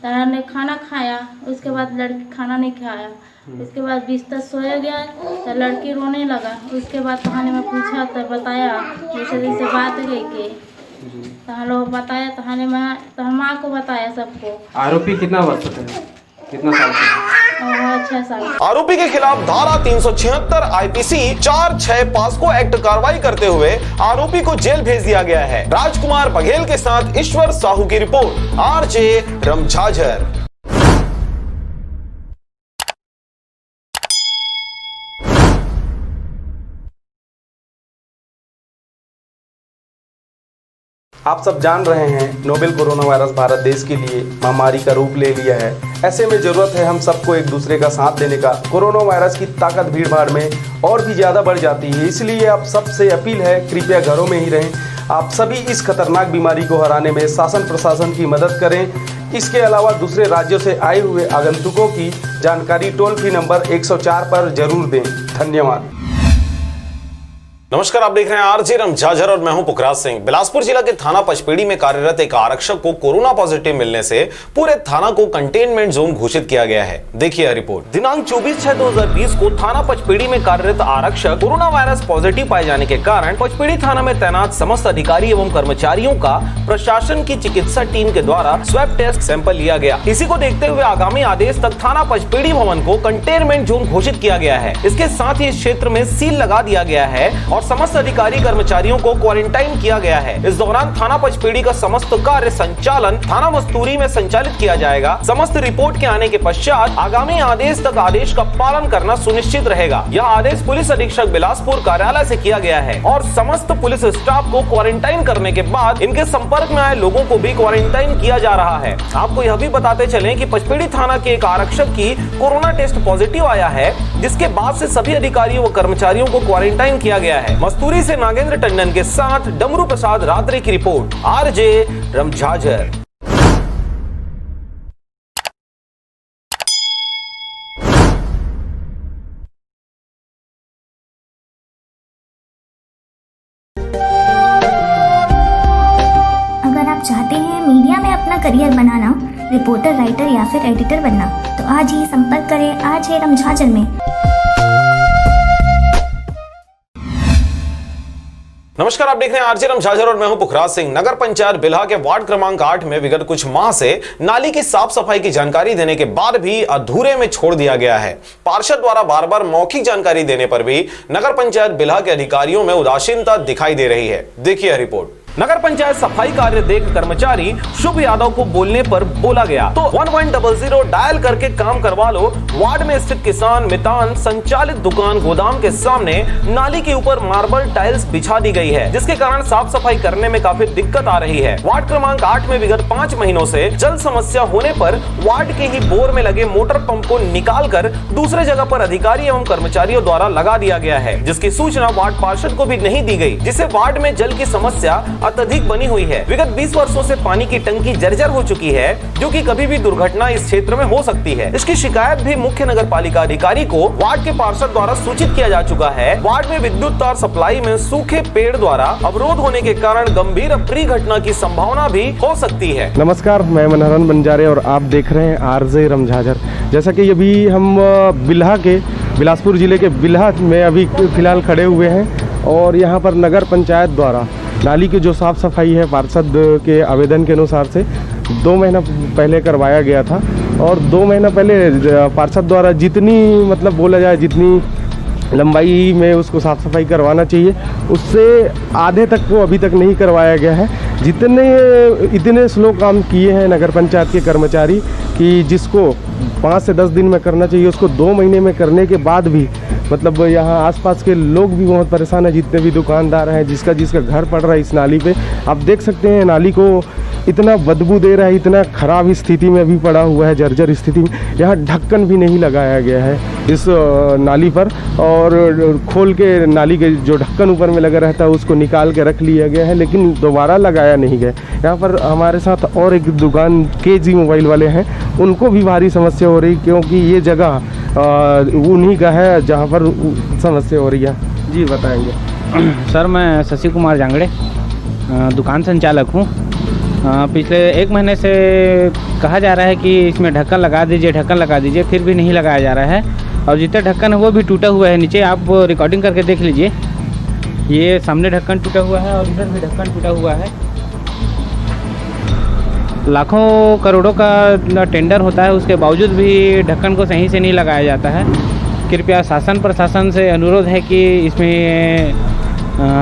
है। ने खाना खाया, उसके बाद लड़की खाना नहीं खाया, उसके बाद बिस्तर सोया गया तो लड़की रोने लगा। उसके बाद कहानी में पूछा तो बताया जैसे बात गई के तहाँ लोग बताया, तहाने में तहाँ माँ को बताया सबको। आरोपी कितना वर्ष का है, कितना साल का है? 6 साल। आरोपी के खिलाफ धारा 376 आईपीसी 4-6 पास्को एक्ट कार्रवाई करते हुए आरोपी को जेल भेज दिया गया है। राजकुमार बघेल के साथ ईश्वर साहू की रिपोर्ट, आरजे रमझाझर। आप सब जान रहे हैं नोवेल कोरोना वायरस भारत देश के लिए महामारी का रूप ले लिया है। ऐसे में जरूरत है हम सबको एक दूसरे का साथ देने का। कोरोना वायरस की ताकत भीड़ भाड़ में और भी ज़्यादा बढ़ जाती है, इसलिए आप सबसे अपील है कृपया घरों में ही रहें। आप सभी इस खतरनाक बीमारी को हराने में शासन प्रशासन की मदद करें। इसके अलावा दूसरे राज्यों से आए हुए आगंतुकों की जानकारी टोल फ्री नंबर 104 पर जरूर दें। धन्यवाद। नमस्कार, आप देख रहे हैं आरजे रमझाझर और मैं हूं पुखराज सिंह। बिलासपुर जिला के थाना पचपेड़ी में कार्यरत एक आरक्षक को कोरोना पॉजिटिव मिलने से पूरे थाना को कंटेनमेंट जोन घोषित किया गया है। देखिए रिपोर्ट। दिनांक 24/6/2020 को थाना पचपेड़ी में कार्यरत आरक्षक कोरोना वायरस पॉजिटिव पाए जाने के कारण पचपेड़ी थाना में तैनात समस्त अधिकारी एवं कर्मचारियों का प्रशासन की चिकित्सा टीम के द्वारा स्वैब टेस्ट सैंपल लिया गया। इसी को देखते हुए आगामी आदेश तक थाना पचपेड़ी भवन को कंटेनमेंट जोन घोषित किया गया है। इसके साथ ही इस क्षेत्र में सील लगा दिया गया है और समस्त अधिकारी कर्मचारियों को क्वारंटाइन किया गया है। इस दौरान थाना पचपेड़ी का समस्त कार्य संचालन थाना मस्तूरी में संचालित किया जाएगा। समस्त रिपोर्ट के आने के पश्चात आगामी आदेश तक आदेश का पालन करना सुनिश्चित रहेगा। यह आदेश पुलिस अधीक्षक बिलासपुर कार्यालय से किया गया है और समस्त पुलिस स्टाफ को क्वारंटाइन करने के बाद इनके संपर्क में आए लोगों को भी क्वारंटाइन किया जा रहा है। आपको यह भी बताते चलें कि पचपेड़ी थाना के एक आरक्षक की कोरोना टेस्ट पॉजिटिव आया है, जिसके बाद से सभी अधिकारियों व कर्मचारियों को क्वारंटाइन किया गया है। मस्तूरी से नागेंद्र टंडन के साथ डमरू प्रसाद रात्रि की रिपोर्ट, आरजे रमझाझर। अगर आप चाहते हैं मीडिया में अपना करियर बनाना, रिपोर्टर, राइटर या फिर एडिटर बनना, तो आज ही संपर्क करें आरजे रमझाझर में। नमस्कार, आप देख रहे हैं आरजे रमझाझर और मैं हूं पुखराज सिंह। नगर पंचायत बिल्हा के वार्ड क्रमांक 8 में विगत कुछ माह से नाली की साफ सफाई की जानकारी देने के बाद भी अधूरे में छोड़ दिया गया है। पार्षद द्वारा बार बार मौखिक जानकारी देने पर भी नगर पंचायत बिल्हा के अधिकारियों में उदासीनता दिखाई दे रही है। देखिए रिपोर्ट। नगर पंचायत सफाई कार्य देख कर्मचारी शुभ यादव को बोलने पर बोला गया तो 1100 डायल करके काम करवा लो। वार्ड में स्थित किसान मितान संचालित दुकान गोदाम के सामने नाली के ऊपर मार्बल टाइल्स बिछा दी गई है, जिसके कारण साफ सफाई करने में काफी दिक्कत आ रही है। वार्ड क्रमांक 8 में विगत 5 महीनों से जल समस्या होने पर वार्ड के ही बोर में लगे मोटर पंप को निकाल कर दूसरे जगह पर अधिकारी एवं कर्मचारियों द्वारा लगा दिया गया है, जिसकी सूचना वार्ड पार्षद को भी नहीं दी गई, जिससे वार्ड में जल की समस्या अत्यधिक बनी हुई है। विगत 20 वर्षों से पानी की टंकी जर्जर हो चुकी है, जो कि कभी भी दुर्घटना इस क्षेत्र में हो सकती है। इसकी शिकायत भी मुख्य नगर पालिका अधिकारी को वार्ड के पार्षद द्वारा सूचित किया जा चुका है। वार्ड में विद्युत तार सप्लाई में सूखे पेड़ द्वारा अवरोध होने के कारण गंभीर अप्रिय घटना की संभावना भी हो सकती है। नमस्कार, मैं मनहरन बंजारे और आप देख रहे हैं आरजे रमझाझर। जैसा कि अभी हम बिल्हा के बिलासपुर जिले के बिल्हा में अभी फिलहाल खड़े हुए हैं और यहाँ पर नगर पंचायत द्वारा नाली की जो साफ़ सफाई है पार्षद के आवेदन के अनुसार से 2 महीना पहले करवाया गया था और 2 महीना पहले पार्षद द्वारा जितनी मतलब बोला जाए जितनी लंबाई में उसको साफ़ सफाई करवाना चाहिए उससे आधे तक वो अभी तक नहीं करवाया गया है। इतने स्लो काम किए हैं नगर पंचायत के कर्मचारी कि जिसको 5 से 10 दिन में करना चाहिए उसको 2 महीने में करने के बाद भी मतलब यहाँ आसपास के लोग भी बहुत परेशान हैं, जितने भी दुकानदार हैं, जिसका घर पड़ रहा है इस नाली पे। आप देख सकते हैं नाली को इतना बदबू दे रहा है, इतना ख़राब स्थिति में अभी पड़ा हुआ है, जर्जर स्थिति में। यहाँ ढक्कन भी नहीं लगाया गया है इस नाली पर, और खोल के नाली के जो ढक्कन ऊपर में लगा रहता है उसको निकाल के रख लिया गया है, लेकिन दोबारा लगाया नहीं गया। यहाँ पर हमारे साथ और एक दुकान KG मोबाइल वाले हैं, उनको भी भारी समस्या हो रही, क्योंकि ये जगह उन्हीं का है जहाँ पर समस्या हो रही है। जी बताएंगे। सर मैं शशि कुमार जांगड़े दुकान संचालक हूँ। पिछले 1 महीने से कहा जा रहा है कि इसमें ढक्कन लगा दीजिए, ढक्कन लगा दीजिए, फिर भी नहीं लगाया जा रहा है। और जितना ढक्कन है वो भी टूटा हुआ है। नीचे आप रिकॉर्डिंग करके देख लीजिए, ये सामने ढक्कन टूटा हुआ है और इधर भी ढक्कन टूटा हुआ है। लाखों करोड़ों का टेंडर होता है, उसके बावजूद भी ढक्कन को सही से नहीं लगाया जाता है। कृपया शासन प्रशासन से अनुरोध है कि इसमें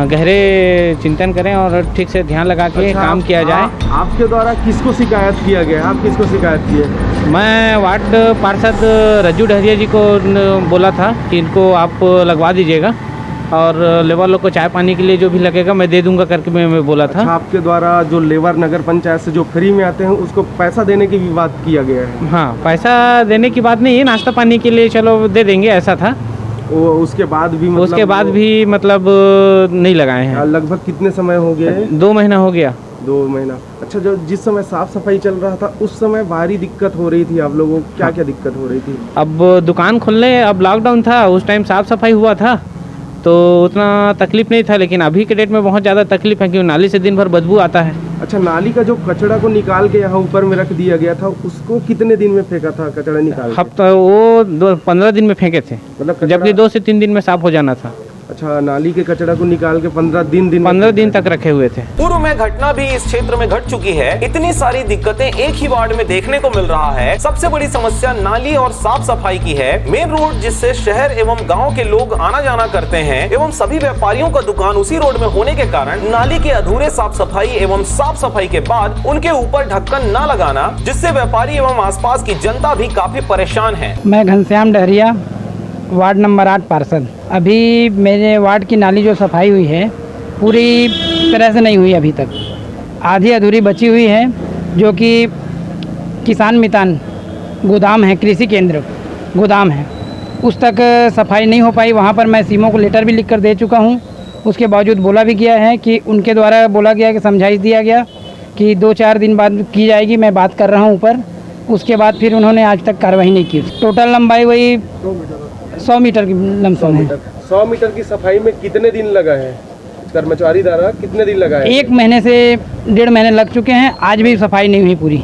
गहरे चिंतन करें और ठीक से ध्यान लगा के काम किया जाए। आपके द्वारा किसको शिकायत किया गया? आप किसको शिकायत किए? मैं वार्ड पार्षद रज्जू डहरिया जी को बोला था कि इनको आप लगवा दीजिएगा, और लेबर लोग को चाय पानी के लिए जो भी लगेगा मैं दे दूंगा करके मैं बोला था। अच्छा, आपके द्वारा जो लेबर नगर पंचायत से जो फ्री में आते हैं उसको पैसा देने की भी बात किया गया है? हाँ, पैसा देने की बात नहीं है, नाश्ता पानी के लिए चलो दे देंगे, ऐसा था। उसके बाद भी मतलब नहीं लगाए हैं। लगभग कितने समय हो गए? 2 महीना हो गया। 2 महीना। अच्छा, जो जिस समय साफ सफाई चल रहा था उस समय भारी दिक्कत हो रही थी आप लोगों को? क्या क्या दिक्कत हो रही थी? अब दुकान खोलने, अब लॉकडाउन था, उस टाइम साफ सफाई हुआ था तो उतना तकलीफ नहीं था, लेकिन अभी के डेट में बहुत ज़्यादा तकलीफ है क्योंकि नाली से दिन भर बदबू आता है। अच्छा, नाली का जो कचरा को निकाल के यहाँ ऊपर में रख दिया गया था, उसको कितने दिन में फेंका था कचरा निकाल? हफ्ता, वो 15 दिन में फेंके थे, मतलब जबकि 2 से 3 दिन में साफ हो जाना था। अच्छा, नाली के कचरा को निकाल के 15 दिन तक रखे हुए थे। पूर्व में घटना भी इस क्षेत्र में घट चुकी है। इतनी सारी दिक्कतें एक ही वार्ड में देखने को मिल रहा है। सबसे बड़ी समस्या नाली और साफ सफाई की है। मेन रोड जिससे शहर एवं गांव के लोग आना जाना करते हैं एवं सभी व्यापारियों का दुकान उसी रोड में होने के कारण नाली के अधूरे साफ सफाई एवं साफ सफाई के बाद उनके ऊपर ढक्कन न लगाना, जिससे व्यापारी एवं आसपास की जनता भी काफी परेशान है। मैं घनश्याम डहरिया, वार्ड नंबर 8 पार्षद। अभी मेरे वार्ड की नाली जो सफाई हुई है पूरी तरह से नहीं हुई अभी तक, आधी अधूरी बची हुई है, जो कि किसान मितान गोदाम है, कृषि केंद्र गोदाम है, उस तक सफाई नहीं हो पाई। वहाँ पर मैं सीमो को लेटर भी लिख कर दे चुका हूँ। उसके बावजूद बोला भी गया है कि उनके द्वारा बोला गया कि समझाइश दिया गया कि 2-4 दिन बाद की जाएगी, मैं बात कर रहा हूँ ऊपर। उसके बाद फिर उन्होंने आज तक कार्रवाई नहीं की। टोटल लंबाई वही 100 मीटर की लमसम है। 100 मीटर की सफाई में कितने दिन लगा है? कर्मचारी द्वारा कितने दिन लगा है? 1 महीने से 1.5 महीने लग चुके हैं, आज भी सफाई नहीं हुई पूरी।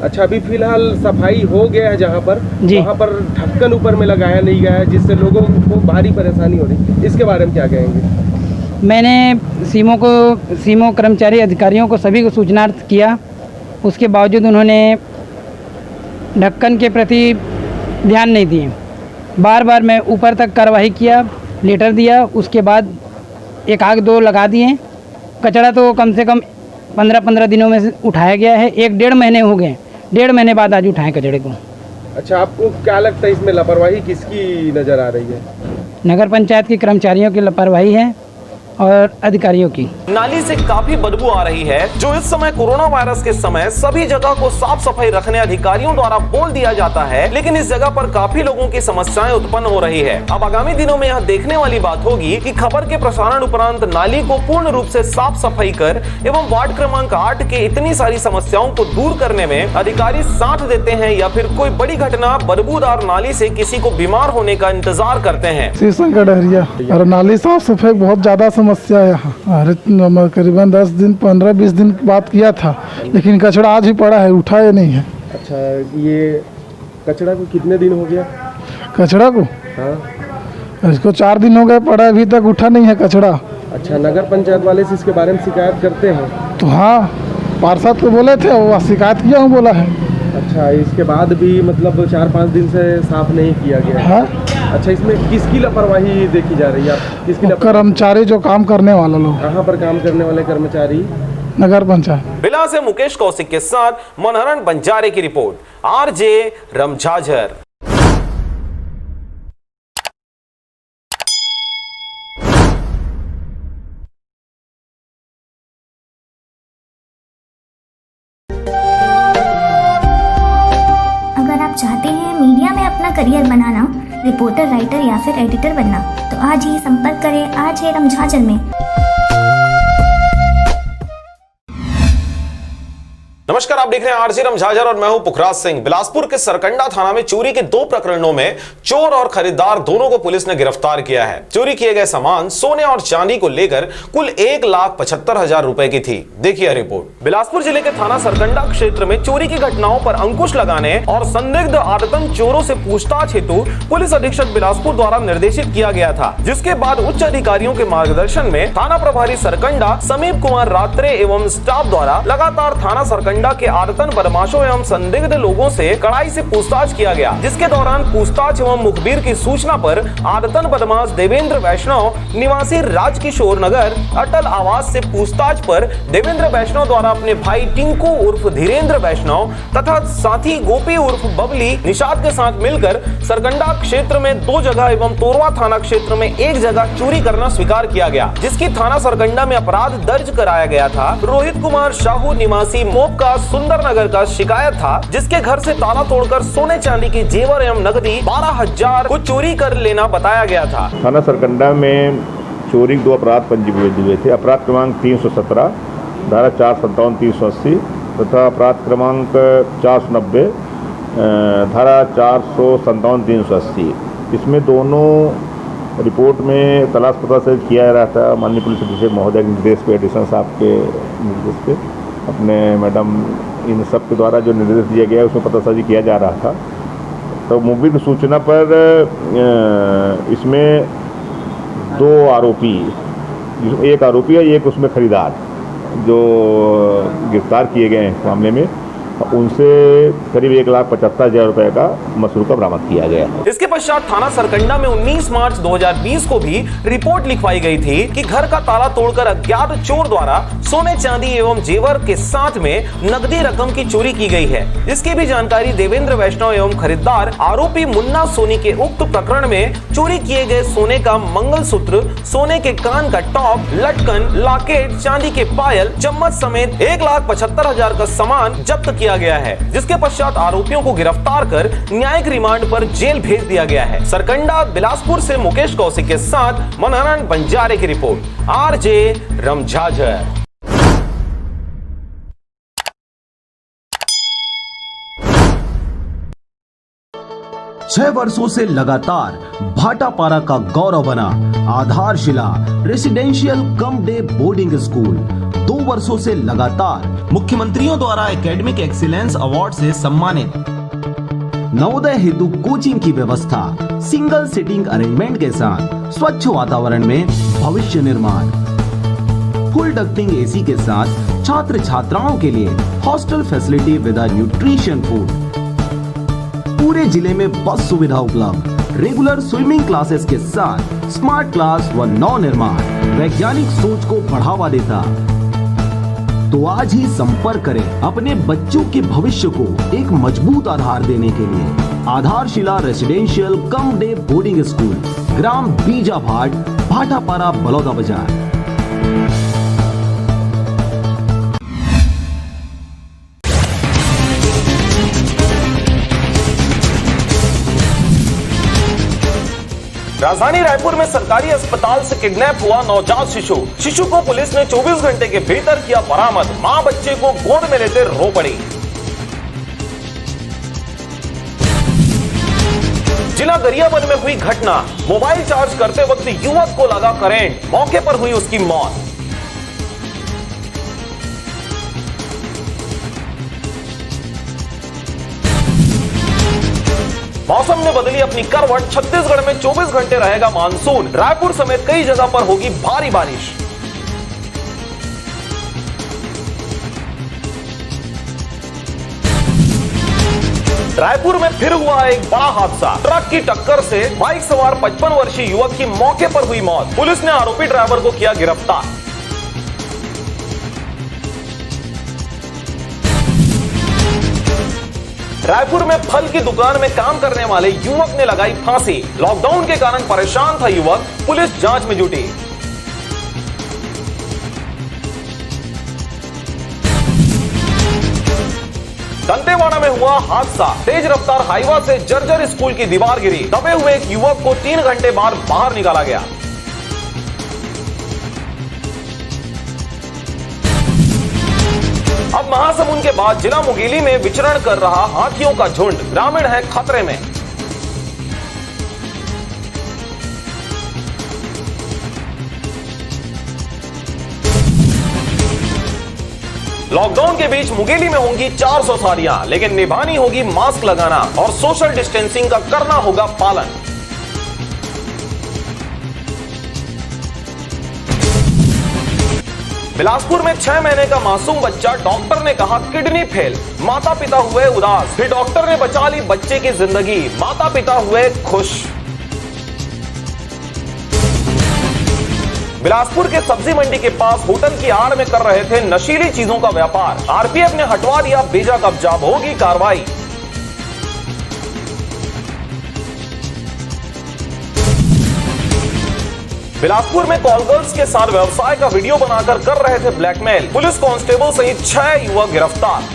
अच्छा, अभी फिलहाल सफाई हो गया है जहाँ पर जी, वहाँ पर ढक्कन ऊपर में लगाया नहीं गया है, जिससे लोगों को भारी परेशानी हो रही। इसके बारे में क्या कहेंगे? मैंने सीमो कर्मचारी अधिकारियों को सभी को सूचना किया, उसके बावजूद उन्होंने ढक्कन के प्रति ध्यान नहीं दिए। बार बार मैं ऊपर तक कार्रवाई किया, लेटर दिया, उसके बाद 1-2 लगा दिए। कचरा तो कम से कम 15-15 दिनों में से उठाया गया है। 1-1.5 महीने हो गए, 1.5 महीने बाद आज उठाए कचरे को। अच्छा, आपको क्या लगता है इसमें लापरवाही किसकी नज़र आ रही है? नगर पंचायत के कर्मचारियों की लापरवाही है और अधिकारियों की। नाली से काफी बदबू आ रही है, जो इस समय कोरोना वायरस के समय सभी जगह को साफ सफाई रखने अधिकारियों द्वारा बोल दिया जाता है, लेकिन इस जगह पर काफी लोगों की समस्याएं उत्पन्न हो रही है। अब आगामी दिनों में यह देखने वाली बात होगी कि खबर के प्रसारण उपरांत नाली को पूर्ण रूप से साफ सफाई कर एवं वार्ड क्रमांक 8 के इतनी सारी समस्याओं को दूर करने में अधिकारी साथ देते हैं या फिर कोई बड़ी घटना बदबूदार नाली से किसी को बीमार होने का इंतजार करते हैं। शिवशंकर डहरिया। और नाली साफ सफाई बहुत ज्यादा समस्या है यहाँ। अरे करीबन 10 दिन 15-20 दिन बात किया था, लेकिन कचरा आज ही पड़ा है, उठाया नहीं है। अच्छा, ये कचरा को कितने दिन हो गया? कचरा को? हाँ, इसको 4 दिन हो गए पड़ा, अभी तक उठा नहीं है कचरा। अच्छा, नगर पंचायत वाले से इसके बारे में शिकायत करते हैं? तो हाँ, पार्षद को बोले थे, वो शिकायत किया हूँ बोला है। अच्छा, इसके बाद भी मतलब 4-5 दिन से साफ नहीं किया गया है? हाँ। अच्छा, इसमें किसकी लापरवाही देखी जा रही है? किसकी? कर्मचारी जो काम करने वाला लोग। कहाँ पर काम करने वाले कर्मचारी? नगर पंचायत। बिला से मुकेश कौशिक के साथ मनहरण बंजारे की रिपोर्ट, RJ रमझाझर। मीडिया में अपना करियर बनाना, रिपोर्टर, राइटर या फिर एडिटर बनना, तो आज ही संपर्क करें। आज है रमझाजर में। नमस्कार, आप देख रहे हैं आरजे रमझाजर और मैं हूं पुखराज सिंह। बिलासपुर के सरकंडा थाना में चोरी के 2 प्रकरणों में चोर और खरीदार दोनों को पुलिस ने गिरफ्तार किया है। चोरी किए गए सामान सोने और चांदी को लेकर कुल 1,75,000 रुपए की थी। देखिए रिपोर्ट। बिलासपुर जिले के थाना सरकंडा क्षेत्र में चोरी की घटनाओं पर अंकुश लगाने और संदिग्ध आदतन चोरों से पूछताछ हेतु पुलिस अधीक्षक बिलासपुर द्वारा निर्देशित किया गया था, जिसके बाद उच्च अधिकारियों के मार्गदर्शन में थाना प्रभारी सरकंडा समीप कुमार रात्रे एवं स्टाफ द्वारा लगातार थाना सरकंडा के आदतन बदमाशों एवं संदिग्ध लोगों से कड़ाई से पूछताछ किया गया, जिसके दौरान पूछताछ एवं मुखबिर की सूचना पर आदतन बदमाश देवेंद्र वैष्णव निवासी राजकिशोर नगर अटल आवास से पूछताछ पर देवेंद्र वैष्णव द्वारा अपने भाई टिंकू उर्फ धीरेन्द्र वैष्णव तथा साथी गोपी उर्फ बबली निषाद के साथ मिलकर सरकंडा क्षेत्र में 2 जगह एवं तोरवा थाना क्षेत्र में 1 जगह चोरी करना स्वीकार किया गया, जिसकी थाना सरकंडा में अपराध दर्ज कराया गया था। रोहित कुमार शाहू निवासी मोप का सुंदर नगर का शिकायत था, जिसके घर से ताला तोड़कर सोने चांदी की जेवर एवं नकदी 12,000 को चोरी कर लेना बताया गया था। थाना सरकंडा में चोरी 2 अपराध पंजीबद्ध हुए थे। अपराध क्रमांक 317 धारा 457-380 तथा अपराध क्रमांक 490 धारा 457-380। इसमें दोनों रिपोर्ट में तलाश पता से किया जा रहा था। माननीय पुलिस अधीक्षक महोदय के निर्देश पे, एडिशनल साहब के निर्देश पे, अपने मैडम इन सब के द्वारा जो निर्देश दिया गया है उसमें पतासाजी किया जा रहा था। तो मुखबिर की सूचना पर इसमें 2 आरोपी, एक आरोपी है, एक उसमें खरीदार, जो गिरफ्तार किए गए हैं इस मामले में, उनसे करीब 1,75,000 रुपए का मसरूका बरामद किया गया है। इसके पश्चात थाना सरकंडा में 19 मार्च 2020 को भी रिपोर्ट लिखवाई गई थी कि घर का ताला तोड़कर अज्ञात चोर द्वारा सोने चांदी एवं जेवर के साथ में नकदी रकम की चोरी की गई है। इसकी भी जानकारी देवेंद्र वैष्णव एवं खरीदार आरोपी मुन्ना सोनी के उक्त प्रकरण में चोरी किए गए सोने का मंगलसूत्र, सोने के कान का टॉप, लटकन, लॉकेट, चांदी के पायल, चम्मच समेत 1,75,000 का सामान जब्त किया गया है, जिसके पश्चात आरोपियों को गिरफ्तार कर न्यायिक रिमांड पर जेल भेज दिया गया है। सरकंडा बिलासपुर से मुकेश कौशिक के साथ मनोहरन बंजारे की रिपोर्ट, आरजे रमझाजर। छह वर्षों से लगातार भाटापारा का गौरव बना आधारशिला residential cum day boarding school 2 वर्षों से लगातार मुख्यमंत्रियों द्वारा एकेडमिक एक्सीलेंस अवार्ड से सम्मानित। नवोदय हेतु कोचिंग की व्यवस्था, सिंगल सीटिंग अरेंजमेंट के साथ स्वच्छ वातावरण में भविष्य निर्माण, फुल डक्टिंग एसी के साथ छात्र छात्राओं के लिए hostel facility with nutrition food, पूरे जिले में बस सुविधा उपलब्ध, रेगुलर स्विमिंग क्लासेस के साथ स्मार्ट क्लास व नव निर्माण वैज्ञानिक सोच को बढ़ावा देता। तो आज ही संपर्क करें अपने बच्चों के भविष्य को एक मजबूत आधार देने के लिए। Aadharshila residential cum day boarding school, ग्राम बीजाभाट, भाटापारा, बलौदा बाजार। राजधानी रायपुर में सरकारी अस्पताल से किडनैप हुआ नवजात शिशु को पुलिस ने 24 घंटे के भीतर किया बरामद। मां बच्चे को गोद में लेते रो पड़ी। जिला गरियाबंद में हुई घटना, मोबाइल चार्ज करते वक्त युवक को लगा करंट, मौके पर हुई उसकी मौत। मौसम ने बदली अपनी करवट, छत्तीसगढ़ में 24 घंटे रहेगा मानसून। रायपुर समेत कई जगह पर होगी भारी बारिश। रायपुर में फिर हुआ एक बड़ा हादसा। ट्रक की टक्कर से बाइक सवार 55 वर्षीय युवक की मौके पर हुई मौत। पुलिस ने आरोपी ड्राइवर को किया गिरफ्तार। रायपुर में फल की दुकान में काम करने वाले युवक ने लगाई फांसी। लॉकडाउन के कारण परेशान था युवक, पुलिस जांच में जुटी। दंतेवाड़ा में हुआ हादसा। तेज रफ्तार हाईवा से जर्जर स्कूल की दीवार गिरी। दबे हुए एक युवक को 3 घंटे बाद बाहर निकाला गया। अब महासमुंद के बाद जिला मुंगेली में विचरण कर रहा हाथियों का झुंड, ग्रामीण है खतरे में। लॉकडाउन के बीच मुंगेली में होंगी 400 सवारियां, लेकिन निभानी होगी मास्क लगाना और सोशल डिस्टेंसिंग का करना होगा पालन। बिलासपुर में 6 महीने का मासूम बच्चा, डॉक्टर ने कहा किडनी फेल, माता पिता हुए उदास, फिर डॉक्टर ने बचा ली बच्चे की जिंदगी, माता पिता हुए खुश। बिलासपुर के सब्जी मंडी के पास होटल की आड़ में कर रहे थे नशीली चीजों का व्यापार। आरपीएफ ने हटवा दिया बेजा कब्जा, होगी कार्रवाई। बिलासपुर में कॉल गर्ल्स के साथ व्यवसाय का वीडियो बनाकर कर रहे थे ब्लैकमेल। पुलिस कांस्टेबल सहित 6 युवक गिरफ्तार।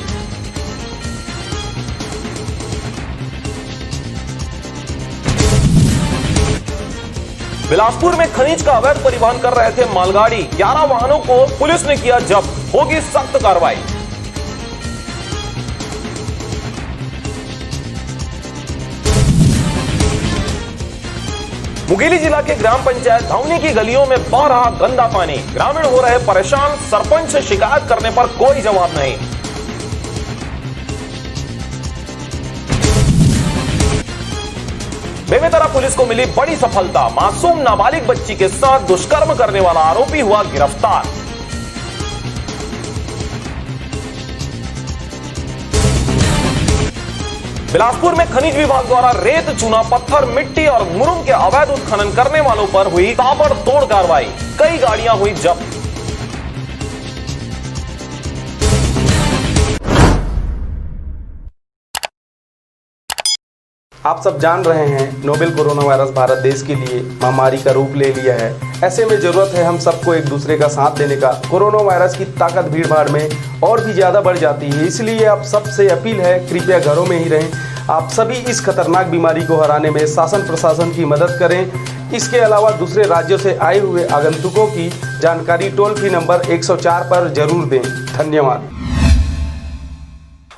बिलासपुर में खनिज का अवैध परिवहन कर रहे थे मालगाड़ी। 11 वाहनों को पुलिस ने किया जब्त, होगी सख्त कार्रवाई। मुंगेली जिला के ग्राम पंचायत धावनी की गलियों में बह रहा गंदा पानी, ग्रामीण हो रहे परेशान, सरपंच से शिकायत करने पर कोई जवाब नहीं। बेमेतरा पुलिस को मिली बड़ी सफलता, मासूम नाबालिग बच्ची के साथ दुष्कर्म करने वाला आरोपी हुआ गिरफ्तार। बिलासपुर में खनिज विभाग द्वारा रेत, चूना, पत्थर, मिट्टी और मुरुम के अवैध उत्खनन करने वालों पर हुई ताबड़तोड़ कार्रवाई। कई गाड़ियां हुई जब्त। आप सब जान रहे हैं नोवेल कोरोना वायरस भारत देश के लिए महामारी का रूप ले लिया है। ऐसे में जरूरत है हम सबको एक दूसरे का साथ देने का। कोरोना वायरस की ताकत भीड़ भाड़ में और भी ज़्यादा बढ़ जाती है, इसलिए आप सबसे अपील है कृपया घरों में ही रहें। आप सभी इस खतरनाक बीमारी को हराने में शासन प्रशासन की मदद करें। इसके अलावा दूसरे राज्यों से आए हुए आगंतुकों की जानकारी टोल फ्री नंबर 104 पर जरूर दें। धन्यवाद।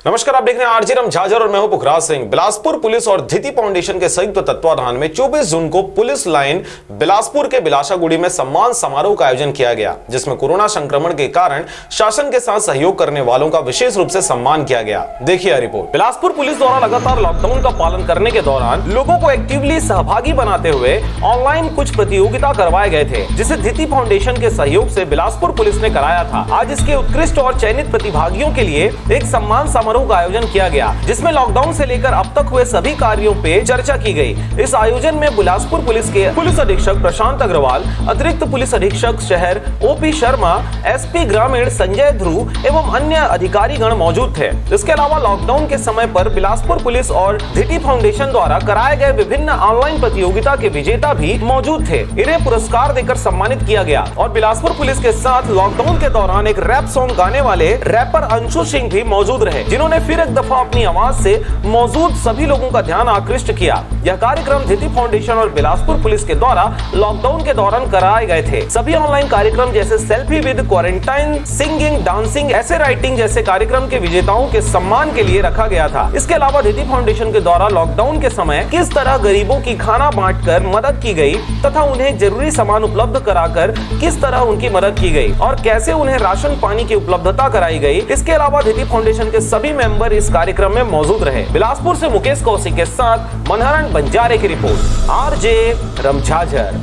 नमस्कार, आप देख रहे हैं आरजे रमझाजर और मैं हूं पुखराज सिंह। बिलासपुर पुलिस और धीति फाउंडेशन के संयुक्त तत्वाधान में 24 जून को पुलिस लाइन बिलासपुर के बिलाशागुड़ी में सम्मान समारोह का आयोजन किया गया, जिसमें कोरोना संक्रमण के कारण शासन के साथ सहयोग करने वालों का विशेष रूप से सम्मान किया गया। देखिए रिपोर्ट। बिलासपुर पुलिस द्वारा लगातार लॉकडाउन का पालन करने के दौरान लोगों को एक्टिवली सहभागी बनाते हुए ऑनलाइन कुछ प्रतियोगिता करवाए गए थे, जिसे धीति फाउंडेशन के सहयोग से बिलासपुर पुलिस ने कराया था। आज इसके उत्कृष्ट और चयनित प्रतिभागियों के लिए एक सम्मान समारोह का आयोजन किया गया, जिसमें लॉकडाउन से लेकर अब तक हुए सभी कार्यों पे चर्चा की गई। इस आयोजन में बिलासपुर पुलिस के पुलिस अधीक्षक प्रशांत अग्रवाल, अतिरिक्त पुलिस अधीक्षक शहर ओपी शर्मा, एसपी ग्रामीण संजय ध्रुव एवं अन्य अधिकारीगण मौजूद थे। इसके अलावा लॉकडाउन के समय पर बिलासपुर पुलिस और धीति फाउंडेशन द्वारा कराए गए विभिन्न ऑनलाइन प्रतियोगिता के विजेता भी मौजूद थे। इन्हें पुरस्कार देकर सम्मानित किया गया और बिलासपुर पुलिस के साथ लॉकडाउन के दौरान एक रैप सॉन्ग गाने वाले रैपर अंशु सिंह भी मौजूद रहे, जिन्होंने फिर एक दफा अपनी आवाज से मौजूद सभी लोगों का ध्यान आकृष्ट किया। यह कार्यक्रम धीति फाउंडेशन और बिलासपुर पुलिस के द्वारा लॉकडाउन के दौरान कराए गए थे। सभी ऑनलाइन कार्यक्रम जैसे selfie with quarantine, singing, dancing, ऐसे राइटिंग जैसे कार्यक्रम के विजेताओं के सम्मान के लिए रखा गया था। इसके अलावा धीति फाउंडेशन के द्वारा लॉकडाउन के समय किस तरह गरीबों की खाना बांटकर मदद की गई तथा उन्हें जरूरी सामान उपलब्ध कराकर किस तरह उनकी मदद की गई और कैसे उन्हें राशन पानी की उपलब्धता कराई गई। इसके अलावा धीति फाउंडेशन के सभी मेंबर इस कार्यक्रम में मौजूद रहे। बिलासपुर से मुकेश कौशिक के साथ मनहरन बंजारे की रिपोर्ट, आरजे रमझाझर।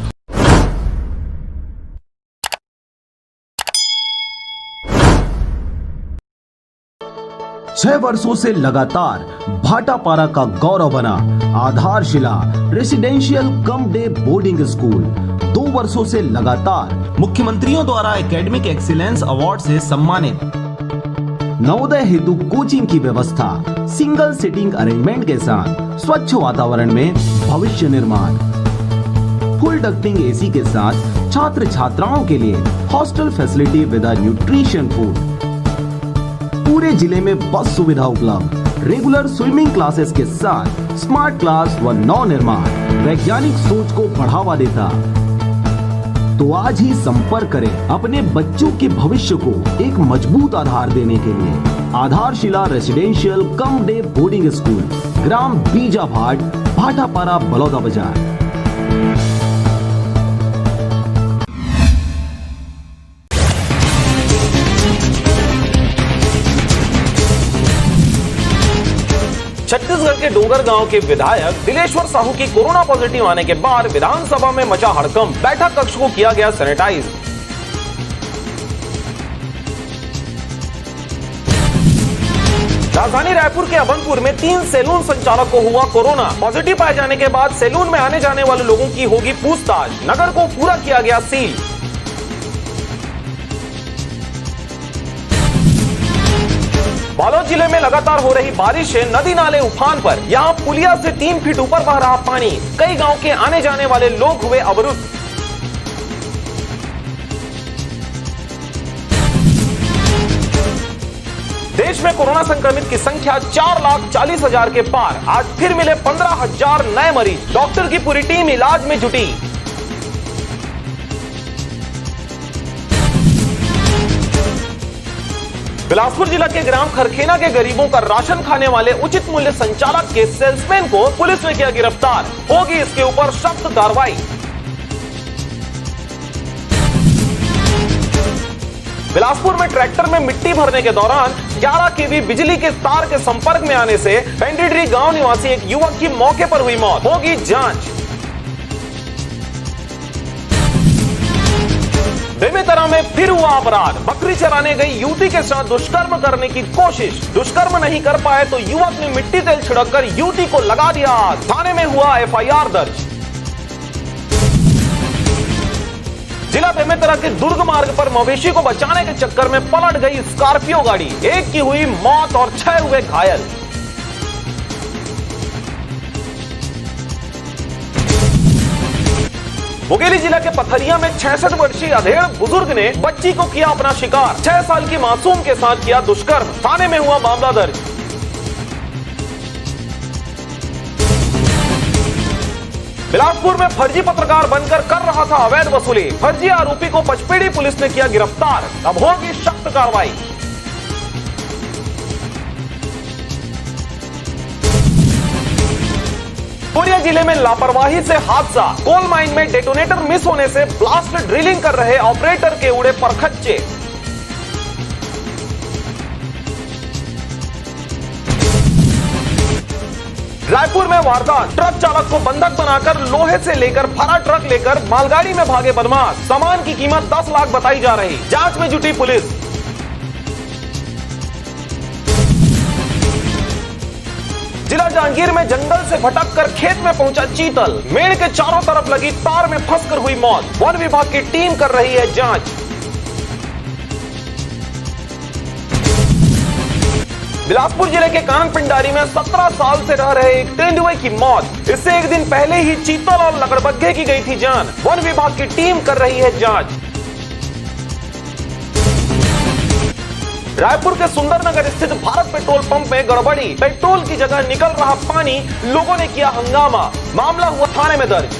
छह वर्षों से लगातार भाटापारा का गौरव बना आधारशिला residential cum day boarding school 2 वर्षों से लगातार मुख्यमंत्रियों द्वारा एकेडमिक एक्सीलेंस अवार्ड से सम्मानित। नवोदय हेतु कोचिंग की व्यवस्था, सिंगल सिटिंग अरेंजमेंट के साथ स्वच्छ वातावरण में भविष्य निर्माण, फुल डक्टिंग एसी के साथ छात्र छात्राओं के लिए hostel facility with nutrition food, पूरे जिले में बस सुविधा उपलब्ध, रेगुलर स्विमिंग क्लासेस के साथ स्मार्ट क्लास व नव निर्माण वैज्ञानिक सोच को बढ़ावा देता। तो आज ही संपर्क करें अपने बच्चों के भविष्य को एक मजबूत आधार देने के लिए। Aadharshila residential cum day boarding school, ग्राम बीजाभाट, भाटापारा, बलौदा बाजार। छत्तीसगढ़ के डोंगर गांव के विधायक दिलेश्वर साहू की कोरोना पॉजिटिव आने के बाद विधानसभा में मचा हड़कंप। बैठक कक्ष को किया गया सैनिटाइज। राजधानी रायपुर के अभनपुर में 3 सैलून संचालक को हुआ कोरोना। पॉजिटिव पाए जाने के बाद सैलून में आने जाने वाले लोगों की होगी पूछताछ। नगर को पूरा किया गया सील। बालोद जिले में लगातार हो रही बारिश से नदी नाले उफान पर। यहां पुलिया से 3 फीट ऊपर बह रहा पानी। कई गांव के आने जाने वाले लोग हुए अवरुद्ध। देश में कोरोना संक्रमित की संख्या 4,40,000 के पार। आज फिर मिले 15,000 नए मरीज। डॉक्टर की पूरी टीम इलाज में जुटी। बिलासपुर जिला के ग्राम खरखेना के गरीबों का राशन खाने वाले उचित मूल्य संचालक के सेल्समैन को पुलिस ने किया गिरफ्तार। होगी इसके ऊपर सख्त कार्रवाई। बिलासपुर में ट्रैक्टर में मिट्टी भरने के दौरान 11 केवी बिजली के तार के संपर्क में आने से पेंडिड्री गांव निवासी एक युवक की मौके पर हुई मौत। होगी जांच। बेमेतरा में फिर हुआ अपराध। बकरी चराने गई युवती के साथ दुष्कर्म करने की कोशिश। दुष्कर्म नहीं कर पाए तो युवक ने मिट्टी तेल छिड़ककर युवती को लगा दिया आग। थाने में हुआ एफआईआर दर्ज। जिला बेमेतरा के दुर्ग मार्ग पर मवेशी को बचाने के चक्कर में पलट गई स्कॉर्पियो गाड़ी। एक की हुई मौत और 6 हुए घायल। मुंगेली जिला के पथरिया में 66 वर्षीय अधेड़ बुजुर्ग ने बच्ची को किया अपना शिकार। 6 साल की मासूम के साथ किया दुष्कर्म। थाने में हुआ मामला दर्ज। बिलासपुर में फर्जी पत्रकार बनकर कर रहा था अवैध वसूली। फर्जी आरोपी को पचपेड़ी पुलिस ने किया गिरफ्तार। अब होगी सख्त कार्रवाई। कोरिया जिले में लापरवाही से हादसा। कोल माइन में डेटोनेटर मिस होने से ब्लास्ट ड्रिलिंग कर रहे ऑपरेटर के उड़े परखच्चे। रायपुर में वारदात। ट्रक चालक को बंधक बनाकर लोहे से लेकर भरा ट्रक लेकर मालगाड़ी में भागे बदमाश। सामान की कीमत 10 लाख बताई जा रही। जांच में जुटी पुलिस। जिला जांजगीर में जंगल से भटक कर खेत में पहुंचा चीतल। मेड़ के चारों तरफ लगी तार में फंसकर हुई मौत। वन विभाग की टीम कर रही है जांच। बिलासपुर जिले के कानन पिंडारी में 17 साल से रह रहे एक तेंदुए की मौत। इससे एक दिन पहले ही चीतल और लकड़बग्घे की गई थी जान। वन विभाग की टीम कर रही है जांच। रायपुर के सुंदरनगर स्थित भारत पेट्रोल पंप में गड़बड़ी। पेट्रोल की जगह निकल रहा पानी। लोगों ने किया हंगामा। मामला हुआ थाने में दर्ज।